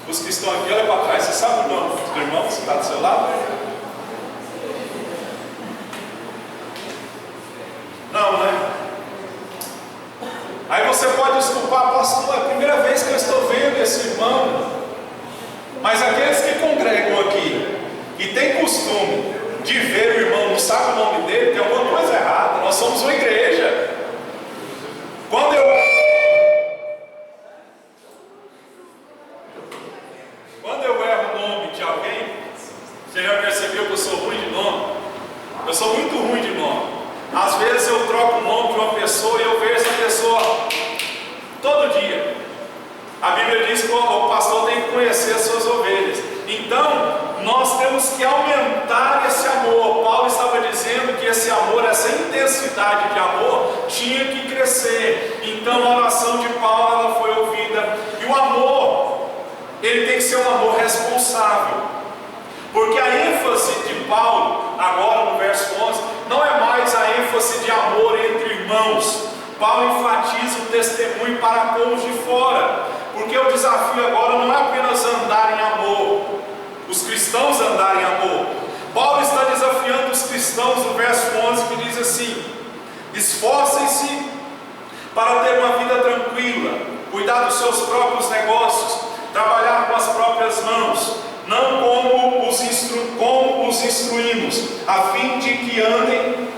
Os que estão aqui, olha para trás. Você sabe o nome do irmão que está do seu lado? Não, né? Aí você pode desculpar, pastor, é a primeira vez que eu estou vendo esse irmão. Mas aqueles que congregam aqui e têm costume de ver o irmão, não sabe o nome dele, tem alguma coisa errada. Nós somos uma igreja. Quando eu erro o nome de alguém, você já percebeu que eu sou ruim de nome? Eu sou muito ruim de nome. Às vezes eu troco o nome de uma pessoa e eu vejo essa pessoa todo dia. A Bíblia diz que o pastor tem que conhecer as suas ovelhas. Então, nós temos que aumentar esse amor. Paulo estava dizendo que esse amor, essa intensidade de amor, tinha que crescer. Então, a oração de Paulo, ela foi ouvida. E o amor, ele tem que ser um amor responsável. Porque a ênfase de Paulo, agora no verso 11, não é mais a ênfase de amor entre irmãos. Paulo enfatiza o testemunho para com os de fora. Porque o desafio agora não é apenas andar em amor, os cristãos andarem em amor. Paulo está desafiando os cristãos no verso 11, que diz assim: esforcem-se para ter uma vida tranquila, cuidar dos seus próprios negócios, trabalhar com as próprias mãos, não como os instruímos, a fim de que andem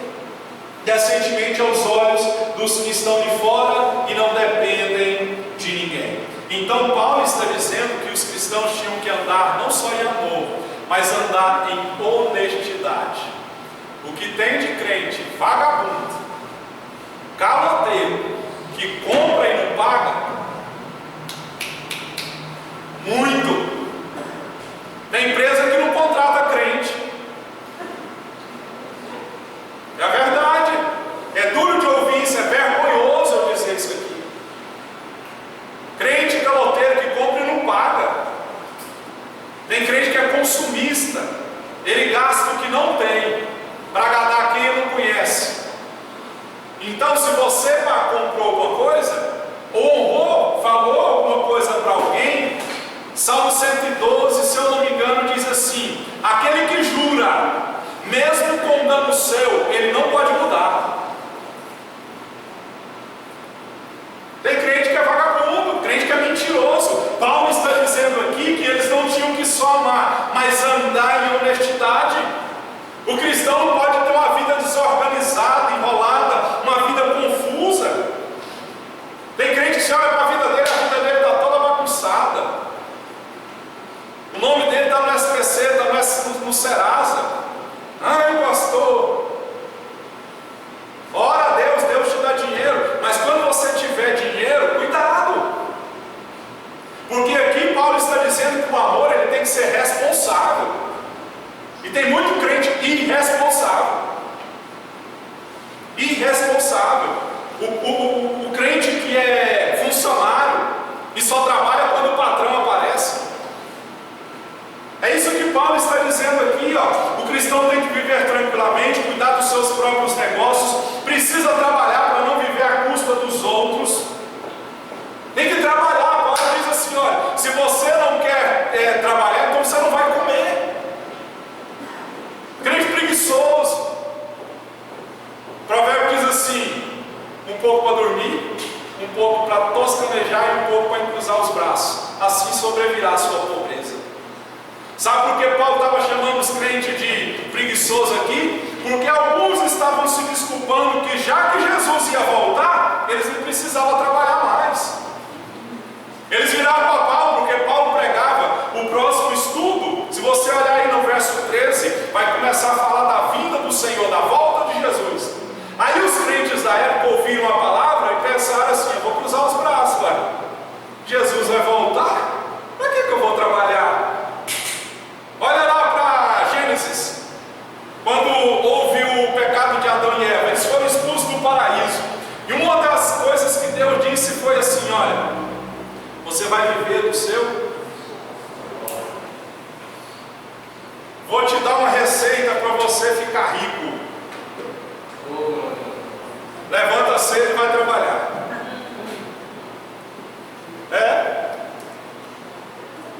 decentemente aos olhos dos que estão de fora e não dependem de ninguém. Então Paulo está dizendo que os cristãos tinham que andar não só em amor, mas andar em honestidade. O que tem de crente vagabundo, caloteiro, que compra e não paga, muito. Tem empresa que não contrata crente. É verdade. É duro de ouvir isso, é vergonhoso eu dizer isso aqui. Crente caloteiro que compra e não paga. Tem crente que é consumista. Ele gasta o que não tem para agradar quem ele não conhece. Então, se você comprou alguma coisa, honrou, falou alguma coisa para alguém, Salmo 112, se eu não me engano, diz assim: aquele que jura, mesmo com dano seu, ele não pode mudar. Tem crente que é vagabundo, crente que é mentiroso. Paulo está dizendo aqui que eles não tinham que só amar, mas andar em honestidade. O cristão não pode ter uma vida desorganizada, enrolada, uma vida confusa. Tem crente que se olha para a vida dele está toda bagunçada. O nome dele está no SPC, está no Serasa. Ai, pastor, ora a Deus, Deus te dá dinheiro, mas quando você tiver dinheiro, cuidado, porque aqui Paulo está dizendo que o amor ele tem que ser responsável, e tem muito crente irresponsável. O crente que é funcionário e só trabalha quando o patrão aparece. É isso que Paulo está dizendo aqui, ó. O cristão tem que viver tranquilamente, cuidar dos seus próprios negócios, precisa trabalhar para não viver à custa dos outros. Tem que trabalhar. Paulo diz assim, olha, se você não quer trabalhar, então você não vai comer. Crente preguiçoso. O provérbio diz assim: um pouco para dormir, um pouco para toscanejar e um pouco para cruzar os braços. Assim sobrevirá a sua pobreza. Sabe por que Paulo estava chamando os crentes de preguiçoso aqui? Porque alguns estavam se desculpando que já que Jesus ia voltar, eles não precisavam trabalhar mais. Eles viraram para Paulo, porque Paulo pregava o próximo estudo. Se você olhar aí no verso 13, vai começar a falar da vinda do Senhor, da volta de Jesus. Aí os crentes da época ouviram se foi assim: olha, você vai viver do seu. Vou te dar uma receita para você ficar rico. Levanta cedo e vai trabalhar.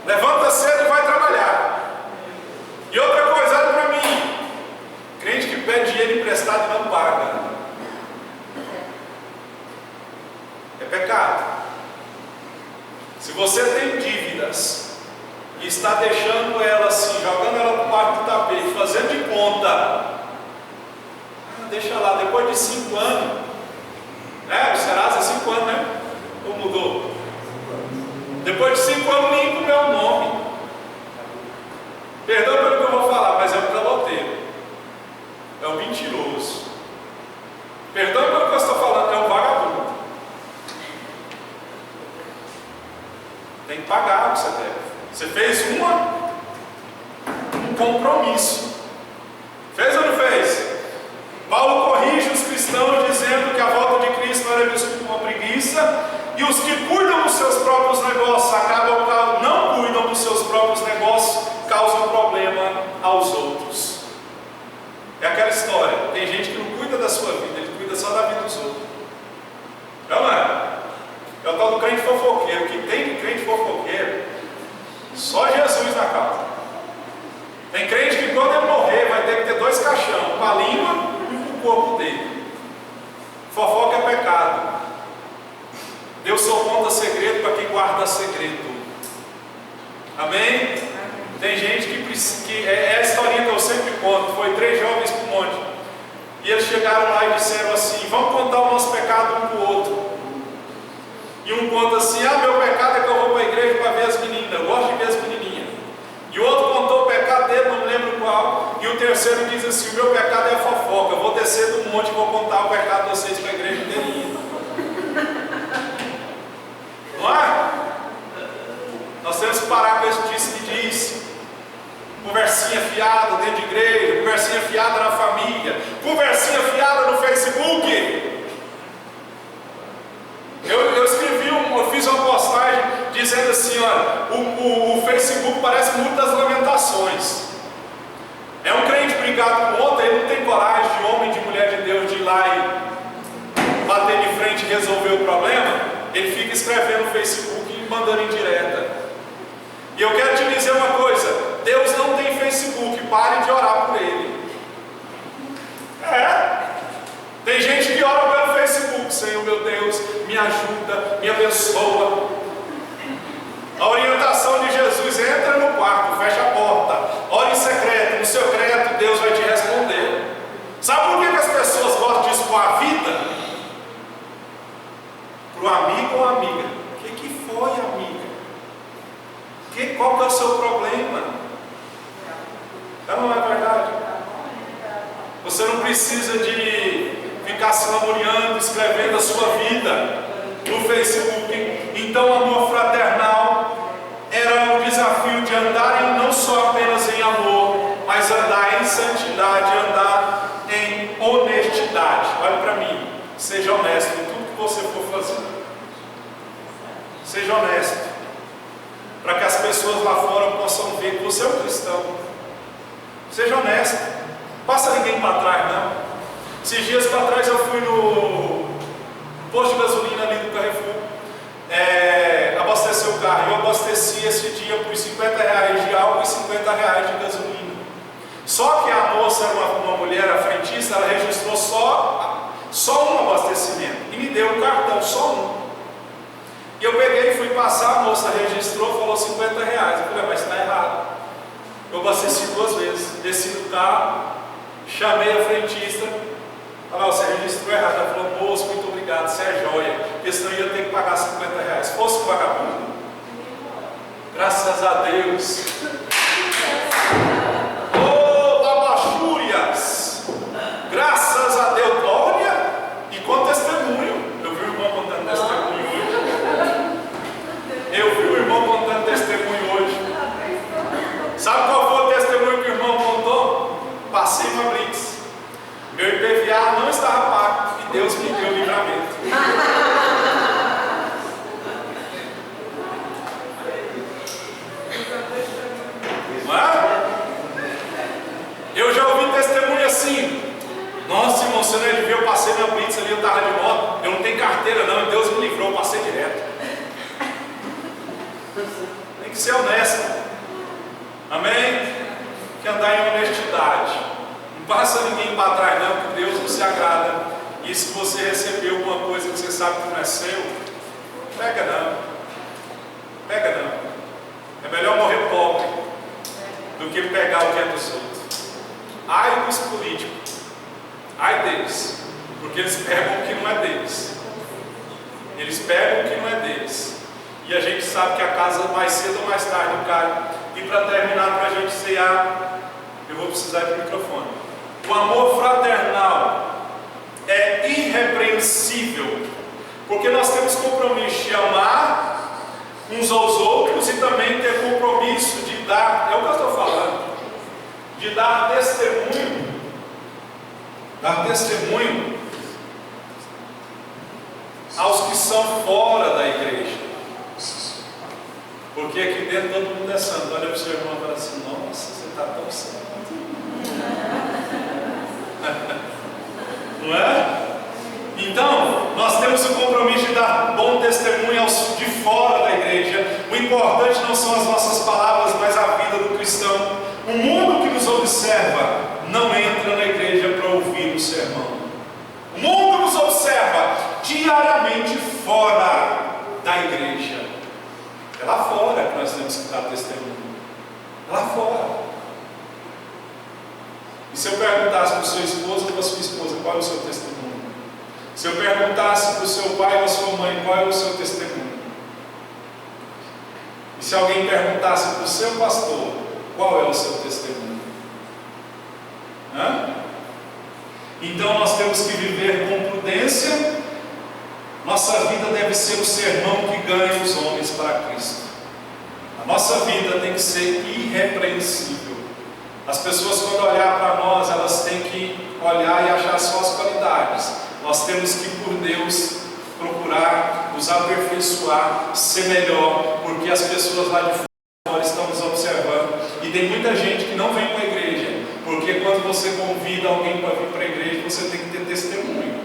Levanta cedo e vai trabalhar. E outra coisa, olha para mim: crente que pede dinheiro emprestado e não paga, é pecado. Se você tem dívidas e está deixando ela assim, jogando ela para o quarto do tapete, fazendo de conta, deixa lá, depois de 5 anos, o Serasa é 5 anos, né? Ou mudou? Depois de 5 anos, limpa o meu nome. Perdão pelo que eu vou falar, mas é o caloteiro, é o mentiroso. Perdão pelo que eu estou falando, é o vagabundo. Tem que pagar o que você deve. Você fez um compromisso. Fez ou não fez? Paulo corrige os cristãos dizendo que a volta de Cristo não era vista como uma preguiça, e os que cuidam dos seus próprios negócios não cuidam dos seus próprios negócios, causam problema aos outros. É aquela história: tem gente que não cuida da sua vida, ele cuida só da vida dos outros. Não é? É o tal do crente fofoqueiro. Que tem de crente fofoqueiro, só Jesus na causa. Tem crente que quando ele morrer vai ter que ter 2 caixão, com a língua e com o corpo dele. Fofoca é pecado. Deus só conta segredo para quem guarda segredo. Amém? Tem gente que é a historinha que eu sempre conto. Foi 3 jovens para o monte, e eles chegaram lá e disseram assim: vamos contar o nosso pecado um para o outro. E um conta assim: meu pecado é que eu vou para a igreja para ver as meninas, eu gosto de ver as menininhas. E o outro contou o pecado dele, não me lembro qual. E o terceiro diz assim: o meu pecado é a fofoca, eu vou descer do monte e vou contar o pecado de vocês para a igreja inteirinha. Não é? Nós temos que parar com esse disse-me-disse. Conversinha fiada dentro de igreja, conversinha fiada na família, conversinha fiada no Facebook. Eu fiz uma postagem dizendo assim: olha, o Facebook parece muito das Lamentações. É um crente brigado com outro, ele não tem coragem, de homem, de mulher de Deus, de ir lá e bater de frente e resolver o problema. Ele fica escrevendo no Facebook e mandando em direta. E eu quero te dizer uma coisa: Deus não tem Facebook, pare de orar por ele. Tem gente que ora pelo Facebook: Senhor meu Deus, me ajuda, me abençoa. A orientação de Jesus: entra no quarto, fecha a porta, ora em secreto, no secreto Deus vai te responder. Sabe por que as pessoas gostam de expor a vida? Para o amigo ou amiga: o que foi, amiga? Qual que é o seu problema? Não é verdade? Você não precisa de ficar se lamuriando, escrevendo a sua vida no Facebook. Então, o amor fraternal era o desafio de andar não só apenas em amor, mas andar em santidade, andar em honestidade. Olha para mim, seja honesto em tudo que você for fazer. Seja honesto, para que as pessoas lá fora possam ver que você é um cristão. Seja honesto, passa ninguém para trás não. Esses dias para trás eu fui no posto de gasolina ali do Carrefour, abastecer o carro. Eu abasteci esse dia por R$50 de álcool e R$50 de gasolina. Só que a moça era uma mulher, a frentista, ela registrou só um abastecimento e me deu um cartão, só um. E eu peguei e fui passar, a moça registrou, falou R$50. Eu falei: mas está errado. Eu abasteci 2 vezes, desci do carro, chamei a frentista. Falei: você registrou errado. Ela falou: moço, muito obrigado, você é joia, porque senão eu ia ter que pagar R$50. Se fosse um vagabundo, graças a Deus. Oh, tabachúrias! Graças a Deus. Olha, e com testemunho. Eu vi o irmão contando testemunho hoje. Sabe qual foi o testemunho que o irmão contou? Passei uma blitz. Meu IPVA não estava pago e Deus me deu o livramento. E se você recebeu alguma coisa que você sabe que não é seu, pega não. Pega não. É melhor morrer pobre do que pegar o que é dos outros. Ai dos políticos. Ai deles. Porque eles pegam o que não é deles. Eles pegam o que não é deles. E a gente sabe que a casa mais cedo ou mais tarde cai. E para terminar, para a gente cear, eu vou precisar de microfone. O amor fraternal é irrepreensível, porque nós temos compromisso de amar uns aos outros e também ter compromisso de dar, é o que eu estou falando, de dar testemunho aos que são fora da igreja. Porque aqui dentro todo mundo é santo. Olha para o seu irmão e fala assim: nossa, você está tão santo. Não é? Então, nós temos o compromisso de dar bom testemunho aos de fora da igreja. O importante não são as nossas palavras, mas a vida do cristão. O mundo que nos observa não entra na igreja para ouvir o sermão. O mundo nos observa diariamente fora da igreja. É lá fora que nós temos que dar testemunho. É lá fora. E se eu perguntasse para a sua esposa ou para a sua esposa, qual é o seu testemunho? Se eu perguntasse para o seu pai ou a sua mãe, qual é o seu testemunho? E se alguém perguntasse para o seu pastor, qual é o seu testemunho? Então nós temos que viver com prudência. Nossa vida deve ser o sermão que ganha os homens para Cristo. A nossa vida tem que ser irrepreensível. As pessoas, quando olhar para nós, elas têm que olhar e achar só as qualidades. Nós temos que, por Deus, procurar nos aperfeiçoar, ser melhor, porque as pessoas lá de fora estão nos observando. E tem muita gente que não vem para a igreja, porque quando você convida alguém para vir para a igreja, você tem que ter testemunho.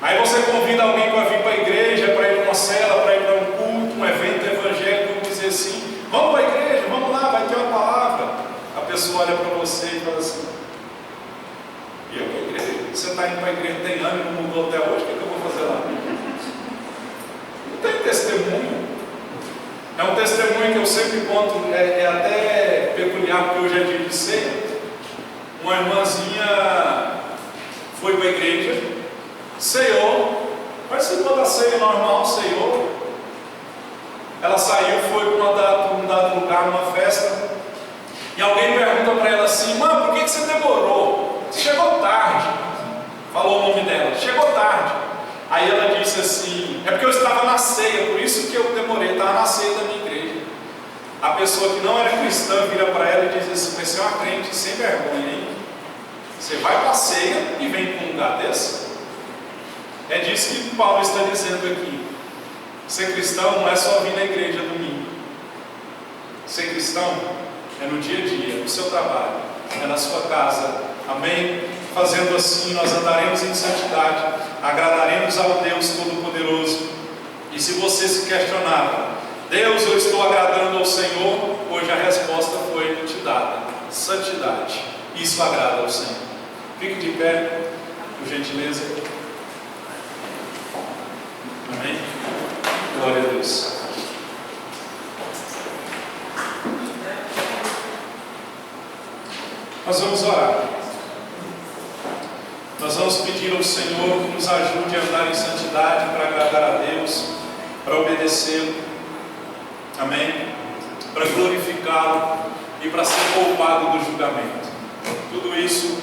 Aí você convida alguém para vir para a igreja, para ir para uma cela, para ir para um culto, um evento evangélico, vamos dizer assim: vamos para a igreja, vamos lá, vai ter uma palavra. A pessoa olha para você e fala assim: e eu para a igreja? Você está indo para a igreja, tem ano e não mudou até hoje, o que eu vou fazer lá? Não tem testemunho. É um testemunho que eu sempre conto, é até peculiar, porque hoje é dia de ceia. Uma irmãzinha foi para a igreja, ceiou, participou da ceia normal, ceiou. Ela saiu, foi para um dado lugar, numa festa, e alguém pergunta para ela assim: mãe, por que você demorou? Você chegou tarde. Falou o nome dela, chegou tarde. Aí ela disse assim: é porque eu estava na ceia, por isso que eu demorei, estava na ceia da minha igreja. A pessoa que não era cristã vira para ela e diz assim: mas você é uma crente sem vergonha, hein? Você vai para a ceia e vem para um lugar desse? É disso que Paulo está dizendo aqui. Ser cristão não é só vir na igreja domingo. Ser cristão é no dia a dia, no seu trabalho, é na sua casa. Amém? Fazendo assim, nós andaremos em santidade, agradaremos ao Deus Todo-Poderoso. E se você se questionava: Deus, eu estou agradando ao Senhor? Hoje a resposta foi te dada: santidade. Isso agrada ao Senhor. Fique de pé, por gentileza. Amém? Glória a Deus. Nós vamos orar. Nós vamos pedir ao Senhor que nos ajude a andar em santidade para agradar a Deus, para obedecê-lo. Amém? Para glorificá-lo e para ser poupado do julgamento. Tudo isso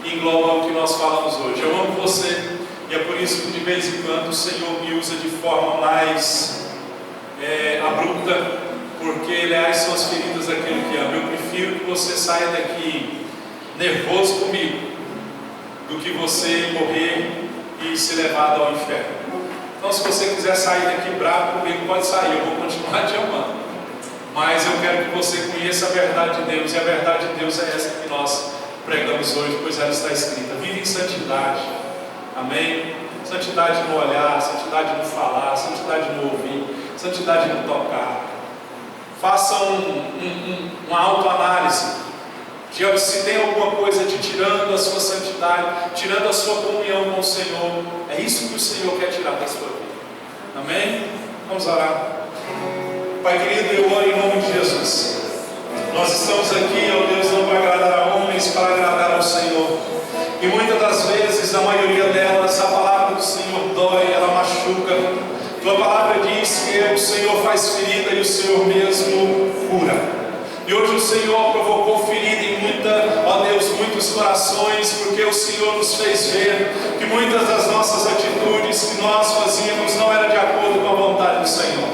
engloba o que nós falamos hoje. Eu amo você. E é por isso que de vez em quando o Senhor me usa de forma mais abrupta, porque leais são as feridas daquele que ama. Eu prefiro que você saia daqui nervoso comigo, do que você morrer e ser levado ao inferno. Então, se você quiser sair daqui bravo comigo, pode sair, eu vou continuar te amando. Mas eu quero que você conheça a verdade de Deus, e a verdade de Deus é essa que nós pregamos hoje, pois ela está escrita: vive em santidade. Amém? Santidade no olhar, santidade no falar, santidade no ouvir, santidade no tocar. Faça uma autoanálise. Se tem alguma coisa te tirando a sua santidade, tirando a sua comunhão com o Senhor, é isso que o Senhor quer tirar da sua vida. Amém? Vamos orar. Pai querido, eu oro em nome de Jesus. Nós estamos aqui, ó Deus, não para agradar a homens, para agradar ao Senhor. E muitas das vezes, a maioria delas, a palavra do Senhor dói, ela machuca. Tua palavra diz que o Senhor faz ferida e o Senhor mesmo cura. E hoje o Senhor provocou ferida em muitos corações, porque o Senhor nos fez ver que muitas das nossas atitudes que nós fazíamos não eram de acordo com a vontade do Senhor.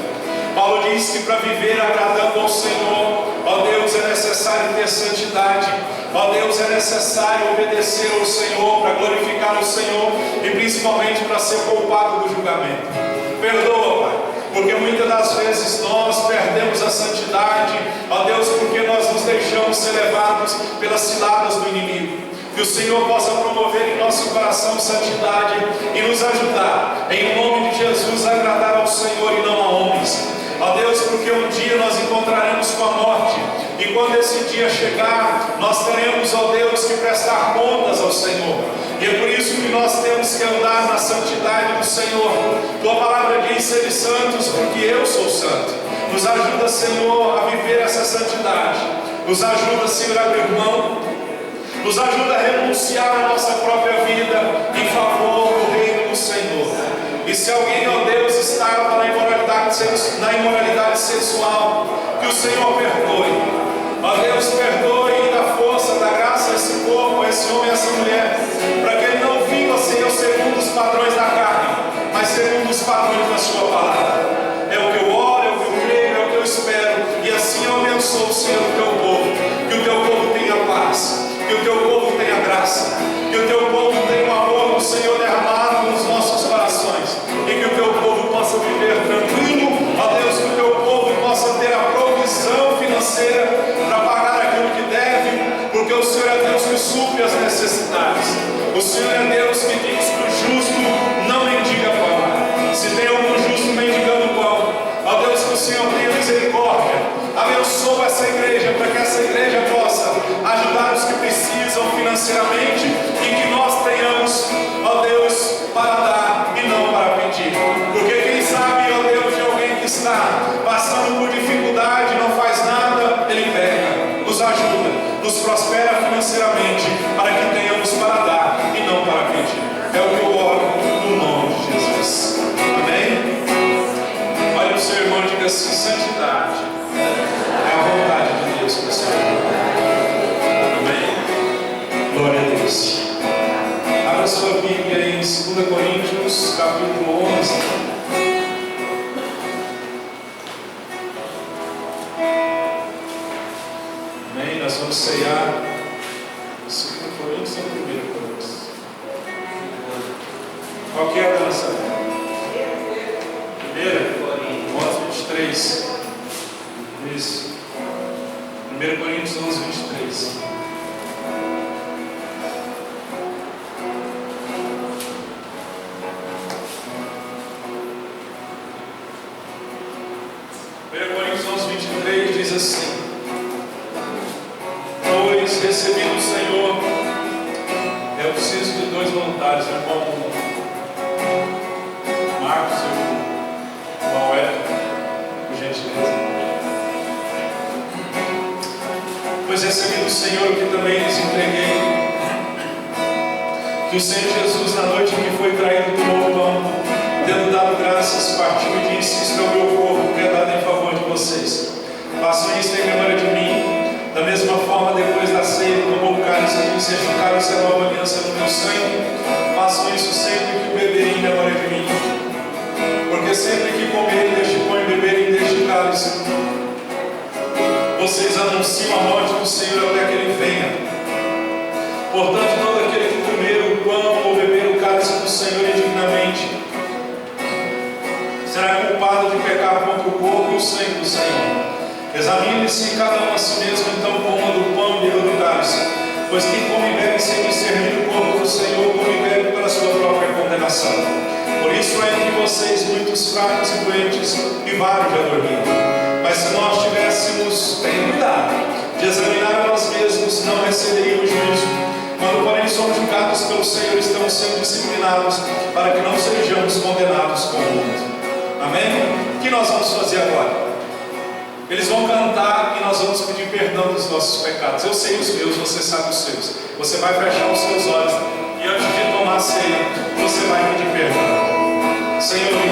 Paulo diz que para viver agradando ao Senhor, ó Deus, é necessário ter santidade, ó Deus, é necessário obedecer ao Senhor, para glorificar o Senhor e principalmente para ser poupado do julgamento. Perdoa, Pai, porque muitas das vezes nós perdemos a santidade, ó Deus, porque nós nos deixamos ser levados pelas ciladas do inimigo. Que o Senhor possa promover em nosso coração santidade e nos ajudar, em nome de Jesus, a agradar ao Senhor e não a homens. Ó Deus, porque um dia nós encontraremos com a morte, e quando esse dia chegar, nós teremos, ó Deus, que prestar contas ao Senhor. E é por isso que nós temos que andar na santidade do Senhor. Tua palavra diz: sede santos, porque eu sou santo. Nos ajuda, Senhor, a viver essa santidade. Nos ajuda, Senhor, a abrir mão. Nos ajuda a renunciar à nossa própria vida em favor do reino do Senhor. E se alguém, ó Deus, estava na imoralidade sexual, que o Senhor perdoe. Ó Deus, perdoe e dá força, dá graça a esse corpo, a esse homem, a essa mulher, para que ele não viva, Senhor, segundo os padrões da carne, mas segundo os padrões da sua palavra. É o que eu oro, é o que eu creio, é o que eu espero. E assim eu abençoo, Senhor, o teu povo. Que o teu povo tenha paz, que o teu povo tenha graça, que o teu povo tenha o amor do Senhor derramado nos nossos corações, e que o teu povo possa viver tranquilo, ó Deus, que o teu povo possa ter a provisão financeira para pagar aquilo que deve, porque o Senhor é Deus que supre as necessidades. O Senhor é Deus que diz que o justo não mendiga pão. Se tem algum justo mendigando pão, ó Deus, que o Senhor tenha misericórdia. Abençoa essa igreja, para que essa igreja possa ajudar os que precisam financeiramente, e que nós tenhamos, ó Deus, para dar e não para pedir. Porque quem sabe, ó Deus, de alguém que está passando por dificuldade, não faz nada, ele pega, nos ajuda, nos prospera financeiramente, para que tenhamos para dar e não para pedir. É o que eu oro no nome de Jesus. Amém? Olha o seu irmão e diga assim: santidade é a vontade de Deus para a sua vida. Amém? Glória a Deus. Abra sua Bíblia em 2 Coríntios, capítulo 11. Amém? Nós vamos ceiar 2 Coríntios ou 1 Coríntios? Qual que é a dança? 1 23. Isso. 1 Coríntios 11, 23. Coríntios 11, 23 diz assim: pois recebi do Senhor. Eu preciso de 2 voluntários, o irmão Marcos e o irmão Hélio, por gentileza. Pois recebi do Senhor o que também lhes entreguei, que o Senhor Jesus, na noite em que foi traído, tomou o pão, tendo dado graças, partiu e disse: isto é o meu corpo, que é dado em favor de vocês. Façam isso em memória de mim. Da mesma forma, depois da ceia, ele tomou o cálice e disse: este cálice é a nova aliança no meu sangue. Façam isso sempre que beberem em memória de mim. Porque sempre que comerem deste pão e beberem deste cálice, vocês anunciam a morte do Senhor até que Ele venha. Portanto, todo aquele que comer o pão ou beber o cálice do Senhor indignamente será culpado de pecar contra o corpo e o sangue do Senhor. Examine-se cada um a si mesmo, então coma do pão e beba do cálice. Pois quem come e bebe sem discernir o corpo do Senhor, come e bebe para a sua própria condenação. Por isso há entre vocês muitos fracos e doentes, e vários já dormiram. Mas se nós tivéssemos cuidado de examinar a nós mesmos, não receberia o juízo. Quando, porém, somos julgados pelo Senhor, estamos sendo disciplinados para que não sejamos condenados com o mundo. Amém? O que nós vamos fazer agora? Eles vão cantar e nós vamos pedir perdão dos nossos pecados. Eu sei os meus, você sabe os seus. Você vai fechar os seus olhos e antes de tomar a ceia, você vai pedir perdão. Senhor,